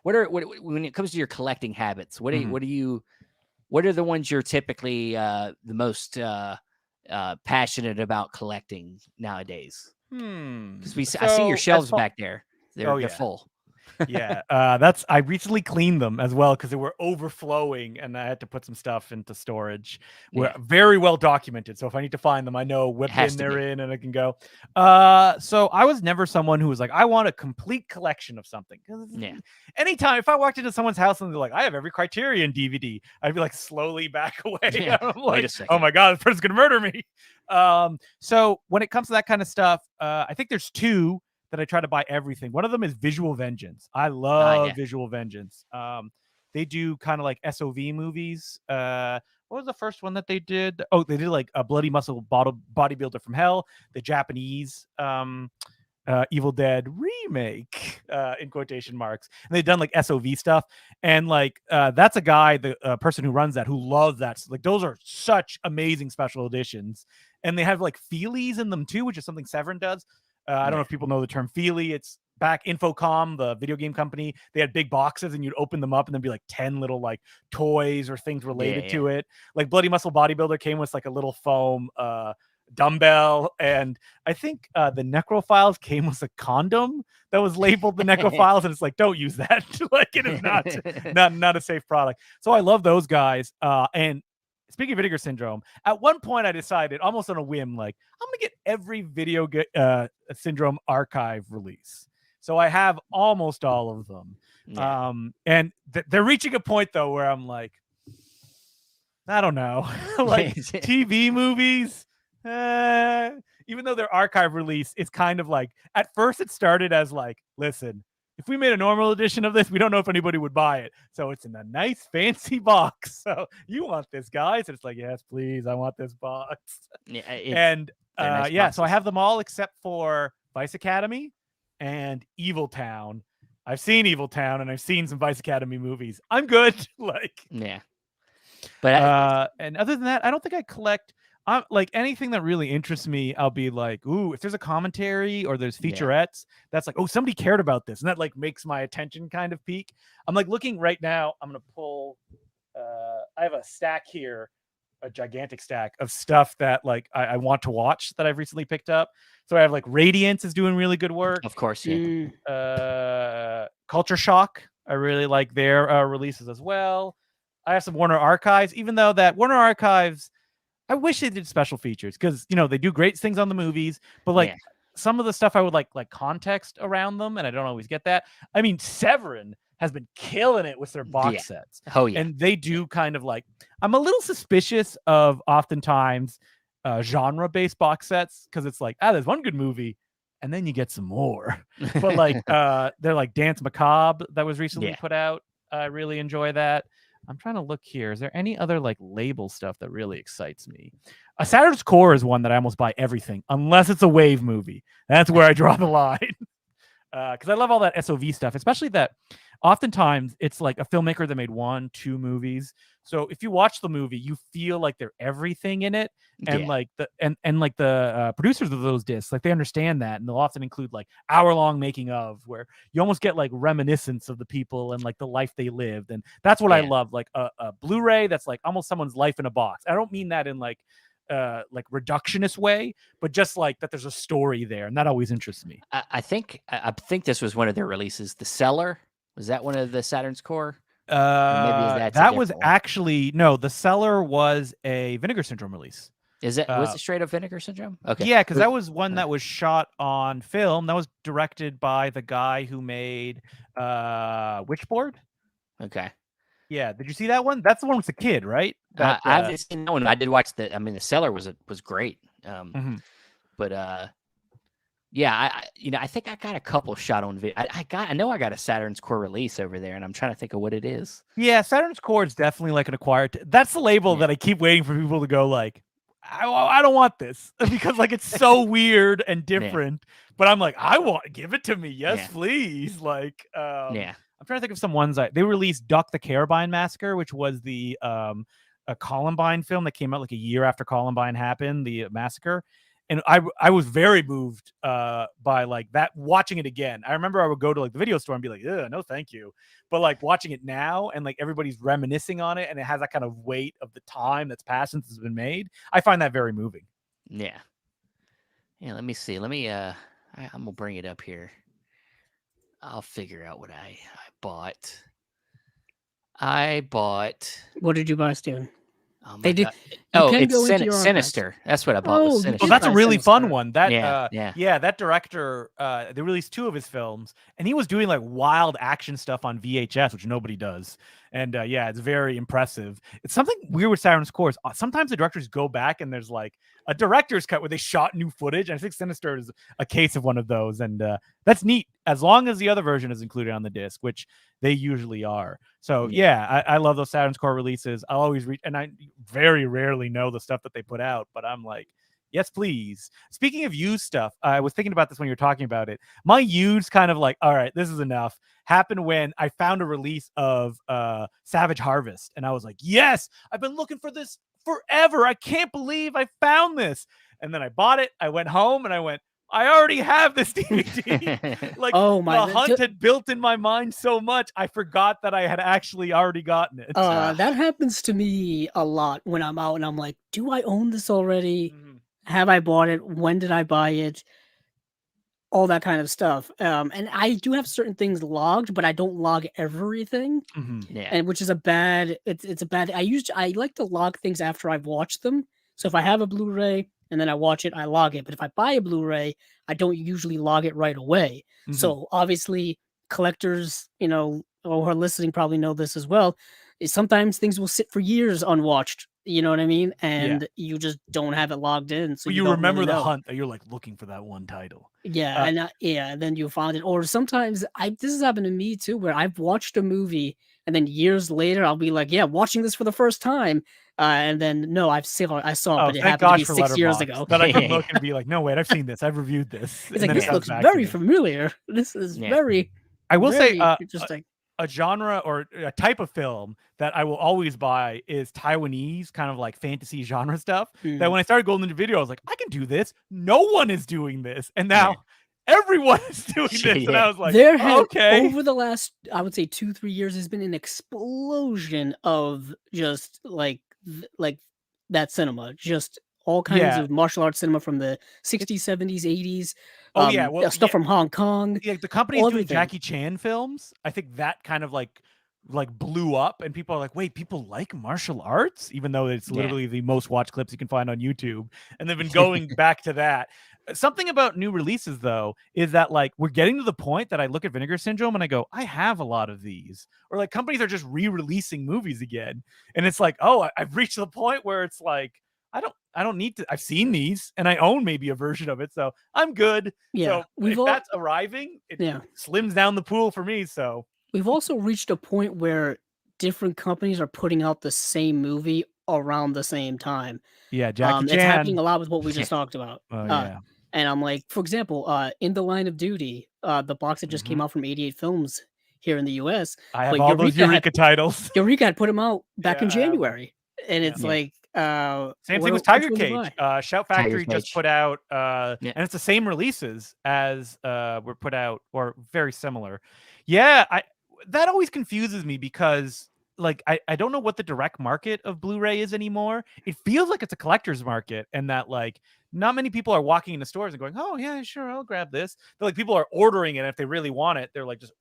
when it comes to your collecting habits, what are the ones you're typically the most passionate about collecting nowadays? Because I see your shelves back there. They're full. Yeah, I recently cleaned them as well because they were overflowing, and I had to put some stuff into storage. We're very well documented, so if I need to find them, I know what bin they're in, and I can go. So I was never someone who was like, I want a complete collection of something. Yeah. Anytime if I walked into someone's house and they're like, I have every Criterion DVD, I'd be like slowly back away. Yeah. I'm like, Wait a second. oh my god, this person's gonna murder me. So when it comes to that kind of stuff, I think there's two that I try to buy everything. One of them is Visual Vengeance. I love Visual Vengeance. They do kind of like SOV movies. What was the first one that they did? Oh, they did like a Bloody Muscle Bodybuilder from Hell, the Japanese Evil Dead remake, in quotation marks. And they've done like SOV stuff. And like that's a guy, the person who runs that, who loves that. Like those are such amazing special editions. And they have like feelies in them too, which is something Severin does. I don't know if people know the term feely. It's back Infocom, the video game company. They had big boxes and you'd open them up and there'd be like 10 little like toys or things related to it. Like Bloody Muscle Bodybuilder came with like a little foam dumbbell. And I think the Necrophiles came with a condom that was labeled the Necrophiles. And it's like, don't use that. Like it is not a safe product. So I love those guys. And speaking of Vinegar Syndrome, at one point I decided, almost on a whim, like I'm gonna get every Video Syndrome archive release. So I have almost all of them. Yeah. And they're reaching a point though where I'm like, I don't know, like TV movies. Even though they're archive release, it's kind of like at first it started as like, listen, if we made a normal edition of this, we don't know if anybody would buy it. So it's in a nice fancy box. So you want this, guys? And it's like, yes, please. I want this box. Yeah. And nice so I have them all except for Vice Academy and Evil Town. I've seen Evil Town and I've seen some Vice Academy movies. I'm good. Like, yeah. But and other than that, I don't think I collect like anything that really interests me. I'll be like, ooh, if there's a commentary or there's featurettes, that's like, oh, somebody cared about this, and that like makes my attention kind of peak. I'm like looking right now. I'm gonna pull. I have a stack here, a gigantic stack of stuff that like I want to watch that I've recently picked up. So I have like Radiance is doing really good work. Of course, yeah. Culture Shock. I really like their releases as well. I have some Warner Archives, even though that Warner Archives, I wish they did special features because, you know, they do great things on the movies, but like some of the stuff I would like context around them, and I don't always get that. I mean, Severin has been killing it with their box sets. Oh, yeah. And they do kind of like, I'm a little suspicious of oftentimes genre-based box sets because it's like, there's one good movie, and then you get some more. But like, they're like Dance Macabre that was recently put out. I really enjoy that. I'm trying to look here. Is there any other like label stuff that really excites me? A Saturn's Core is one that I almost buy everything, unless it's a Wave movie. That's where I draw the line. Because I love all that SOV stuff, especially that oftentimes it's like a filmmaker that made 1-2 movies. So if you watch the movie, you feel like they're everything in it. And like the producers of those discs, like they understand that, and they'll often include like hour-long making of, where you almost get like reminiscence of the people and like the life they lived. And that's what I love, like a Blu-ray that's like almost someone's life in a box. I don't mean that in like reductionist way, but just like that there's a story there, and that always interests me. I think this was one of their releases. The Cellar, was that one of the Saturn's Core? Maybe that was actually no. The Cellar was a Vinegar Syndrome release. Is it was it straight up Vinegar Syndrome? Okay, yeah, because that was one that was shot on film. That was directed by the guy who made Witchboard. Okay. Yeah, did you see that one? That's the one with the kid, right? I haven't seen that one. I did watch the. I mean, the Cellar was great. But yeah, I think I got a couple shot on video. I know I got a Saturn's Core release over there, and I'm trying to think of what it is. Yeah, Saturn's Core is definitely like an acquired. That's the label that I keep waiting for people to go like, I don't want this because like it's so weird and different. But I'm like, give it to me, yes, please. Like, I'm trying to think of some ones. They released Duck the Carabine Massacre, which was the a Columbine film that came out like a year after Columbine happened, the massacre. And I was very moved by like that, watching it again. I remember I would go to like the video store and be like, no, thank you. But like watching it now and like everybody's reminiscing on it and it has that kind of weight of the time that's passed since it's been made. I find that very moving. Yeah. Yeah. Let me see. I'm going to bring it up here. I'll figure out what I bought. I bought. What did you buy, Steven? Oh my They do. god! You Oh, can it's go into your archives. Sinister. That's what I bought. Was Oh, you Sinister. Oh, did that's a buy really fun Sinister. one. That Yeah. that director, they released 2 of his films, and he was doing like wild action stuff on VHS, which nobody does. And yeah, it's very impressive. It's something weird with Siren's Course. Sometimes the directors go back and there's like a director's cut where they shot new footage. And I think Sinister is a case of one of those, and that's neat as long as the other version is included on the disc, which they usually are. So yeah, I love those Saturn's Core releases. I'll always read, and I very rarely know the stuff that they put out, but I'm like, yes, please. Speaking of used stuff, I was thinking about this when you were talking about it. My used kind of like, all right, this is enough, happened when I found a release of Savage Harvest, and I was like, yes, I've been looking for this forever. I can't believe I found this. And then I bought it. I went home and I went, I already have this DVD. Like, Oh my! the hunt had built in my mind so much, I forgot that I had actually already gotten it. That happens to me a lot when I'm out and I'm like, do I own this already? Have I bought it? When did I buy it? All that kind of stuff. And I do have certain things logged, but I don't log everything. Yeah. And which is a bad. It's a bad. I like to log things after I've watched them. So if I have a Blu-ray and then I watch it, I log it. But if I buy a Blu-ray, I don't usually log it right away. So obviously, collectors, or who are listening probably know this as well. Is sometimes things will sit for years unwatched. You know what I mean? And you just don't have it logged in. So but you remember the hunt that you're like looking for that one title. Yeah, and then you found it. Or sometimes this has happened to me too, where I've watched a movie and then years later I'll be like, yeah, watching this for the first time. And then no, I saw it, but it happened to be 6 years ago. That I can look and be like, no, wait, I've seen this. I've reviewed this. It's like, this looks very familiar. This is very, I will very say, interesting. A genre or a type of film that I will always buy is Taiwanese kind of like fantasy genre stuff. That when I started going into video, I was like, I can do this. No one is doing this. And now everyone is doing this. And I was like, okay. Over the last, I would say 2-3 years, has been an explosion of just like that cinema. Just all kinds of martial arts cinema from the 60s, 70s, 80s. Stuff from Hong Kong. Yeah, the company's doing Jackie Chan films. I think that kind of like blew up, and people are like, wait, people like martial arts, even though it's literally the most watched clips you can find on YouTube. And they've been going back to that. Something about new releases, though, is that like we're getting to the point that I look at Vinegar Syndrome and I go, I have a lot of these. Or like companies are just re-releasing movies again. And it's like, oh, I've reached the point where it's like, I don't need to. I've seen these and I own maybe a version of it, so I'm good. Yeah, so if that's arriving, it slims down the pool for me. So we've also reached a point where different companies are putting out the same movie around the same time. Yeah, Jackie Chan. It's happening a lot with what we just talked about. And I'm like, for example, In the Line of Duty, the box that just came out from 88 Films here in the US. I have all those Eureka titles. Eureka had put them out back in January. And it's like same thing with Tiger Cage. Shout Factory just put out and it's the same releases as were put out, or very similar. That always confuses me because like I don't know what the direct market of Blu-ray is anymore. It feels like it's a collector's market, and that like not many people are walking into stores and going, oh yeah, sure, I'll grab this. They're like, people are ordering it, and if they really want it, they're like just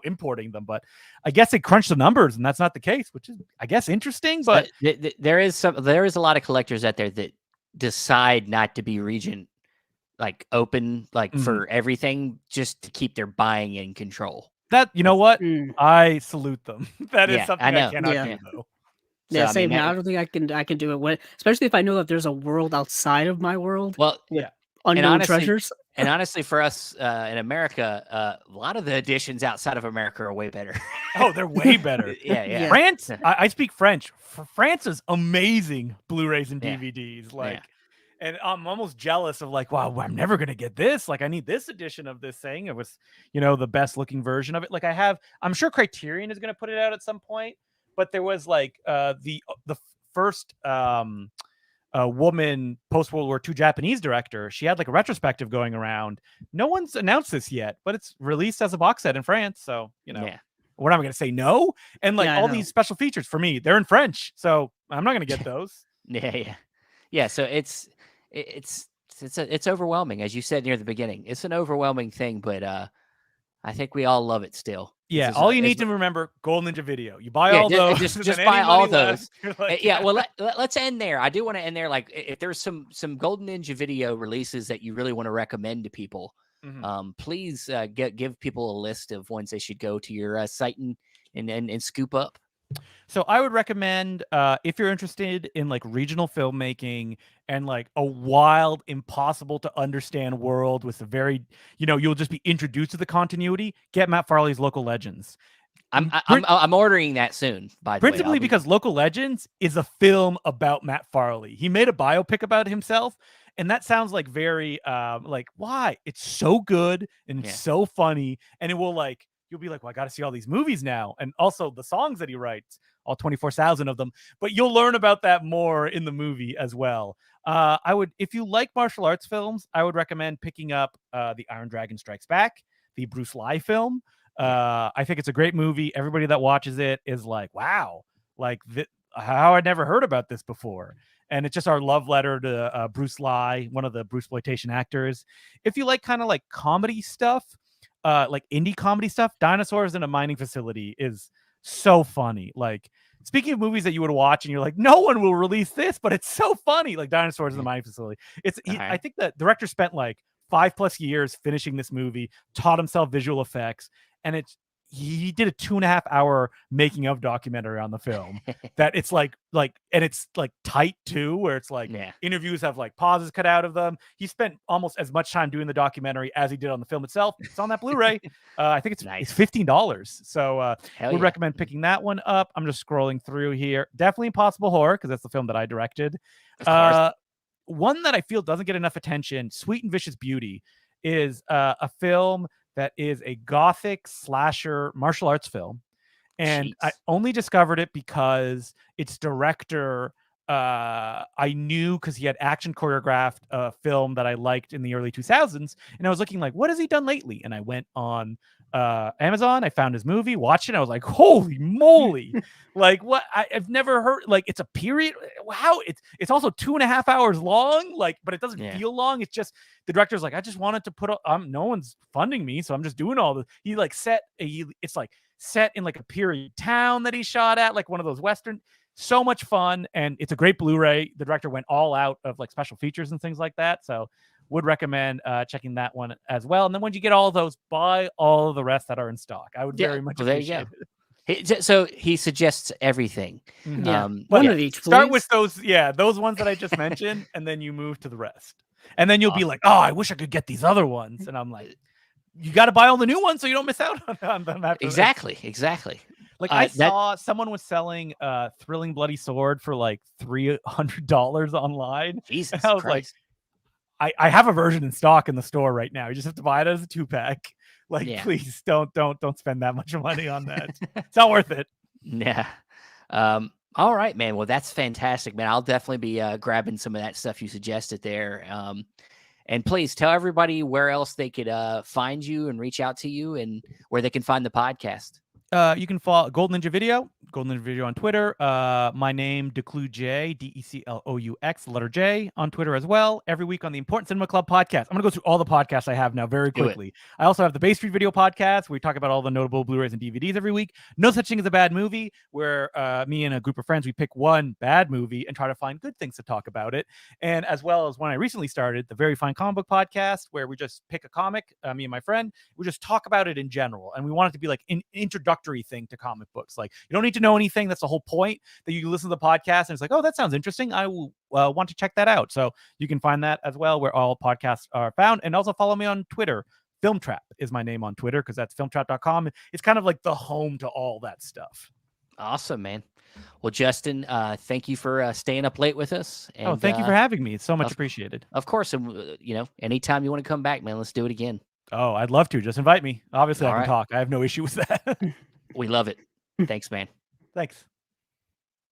importing them. But I guess they crunch the numbers, and that's not the case, which is, I guess, interesting. But there is a lot of collectors out there that decide not to be region like open for everything, just to keep their buying in control. That, you know what, I salute them. That is something I cannot do though. Yeah, same here. I don't think I can do it, especially if I know that there's a world outside of my world. Well, unknown treasures. And honestly, for us in America, a lot of the editions outside of America are way better. Oh, they're way better. Yeah. France, I speak French. France is amazing Blu-rays and DVDs. And I'm almost jealous of like, wow, I'm never going to get this. Like, I need this edition of this thing. It was, the best looking version of it. Like I'm sure Criterion is going to put it out at some point, but there was like the first woman post-World War II Japanese director. She had like a retrospective going around. No one's announced this yet, but it's released as a box set in France. So, what am I going to say? No. And like all these special features for me, they're in French. So I'm not going to get those. Yeah. So it's overwhelming. As you said near the beginning, it's an overwhelming thing, but I think we all love it still. Yeah, all you need to remember, Golden Ninja Video. You buy Yeah, all those. just buy all those. Like, Yeah, well, let's end there. I do want to end there. Like, if there's some Golden Ninja Video releases that you really want to recommend to people, please give people a list of ones they should go to your site and scoop up. So I would recommend, if you're interested in like regional filmmaking and like a wild, impossible to understand world with a very, you'll just be introduced to the continuity, get Matt Farley's Local Legends. I'm ordering that soon, by the way. Principally because Local Legends is a film about Matt Farley. He made a biopic about himself, and that sounds like very like, why? It's so good and it's so funny, and it will like, you'll be like, well, I got to see all these movies now, and also the songs that he writes, all 24,000 of them. But you'll learn about that more in the movie as well. I would, if you like martial arts films, I would recommend picking up The Iron Dragon Strikes Back, the Bruce Lee film. I think it's a great movie. Everybody that watches it is like, wow, like how I'd never heard about this before. And it's just our love letter to Bruce Lee, one of the Bruceploitation actors. If you like kind of like comedy stuff, like indie comedy stuff, Dinosaurs in a Mining Facility is so funny. Like, speaking of movies that you would watch and you're like, no one will release this, but it's so funny. Like Dinosaurs in the Mining Facility. I think the director spent like 5+ years finishing this movie, taught himself visual effects, and he did a 2.5 hour making of documentary on the film that it's like, and it's like tight too, where it's like interviews have like pauses cut out of them. He spent almost as much time doing the documentary as he did on the film itself. It's on that Blu-ray. I think it's $15. So we recommend picking that one up. I'm just scrolling through here. Definitely Impossible Horror, because that's the film that I directed. One that I feel doesn't get enough attention, Sweet and Vicious Beauty, is a film that is a gothic slasher martial arts film. And I only discovered it because its director, I knew because he had action choreographed a film that I liked in the early 2000s. And I was looking like, what has he done lately? And I went on Amazon, I found his movie, watched it, and I was like, holy moly. Like, what? I've never heard, like, it's a period. Wow. It's also 2.5 hours long, like, but it doesn't feel long. It's just, the director's like, I just wanted to put up, no one's funding me, so I'm just doing all this. He like it's like set in like a period town that he shot at, like one of those Western. So much fun, and it's a great Blu-ray. The director went all out of like special features and things like that. So would recommend checking that one as well. And then once you get all of those, buy all of the rest that are in stock. I would very much appreciate it. So he suggests everything. One of each, please. Start with those ones that I just mentioned, and then you move to the rest. And then you'll be like, oh, I wish I could get these other ones. And I'm like, you got to buy all the new ones so you don't miss out on them after Exactly. Like I saw someone was selling Thrilling Bloody Sword for like $300 online. Jesus and I was Christ. like, I have a version in stock in the store right now. You just have to buy it as a 2-pack. Like, please don't spend that much money on that. It's not worth it. Yeah. All right, man. Well, that's fantastic, man. I'll definitely be grabbing some of that stuff you suggested there. And please tell everybody where else they could find you and reach out to you, and where they can find the podcast. You can follow Golden Ninja Video on Twitter. My name, Decloux J, Decloux, the letter J, on Twitter as well. Every week on the Important Cinema Club podcast. I'm going to go through all the podcasts I have now very quickly. I also have the Bay Street Video podcast, where we talk about all the notable Blu-rays and DVDs every week. No Such Thing as a Bad Movie, where me and a group of friends, we pick one bad movie and try to find good things to talk about it. And as well as when I recently started, the Very Fine Comic Book podcast, where we just pick a comic, me and my friend, we just talk about it in general. And we want it to be like an introductory thing to comic books. Like, you don't need to know anything. That's the whole point, that you listen to the podcast and it's like, oh, that sounds interesting, I will want to check that out. So you can find that as well, where all podcasts are found. And also follow me on Twitter. Film Trap is my name on Twitter, because that's filmtrap.com. It's kind of like the home to all that stuff. Awesome, man. Well, Justin, thank you for staying up late with us. And, thank you for having me. It's so much appreciated. Of course. And anytime you want to come back, man, let's do it again. Oh, I'd love to. Just invite me. Obviously, I can talk. I have no issue with that. We love it. Thanks, man. Thanks.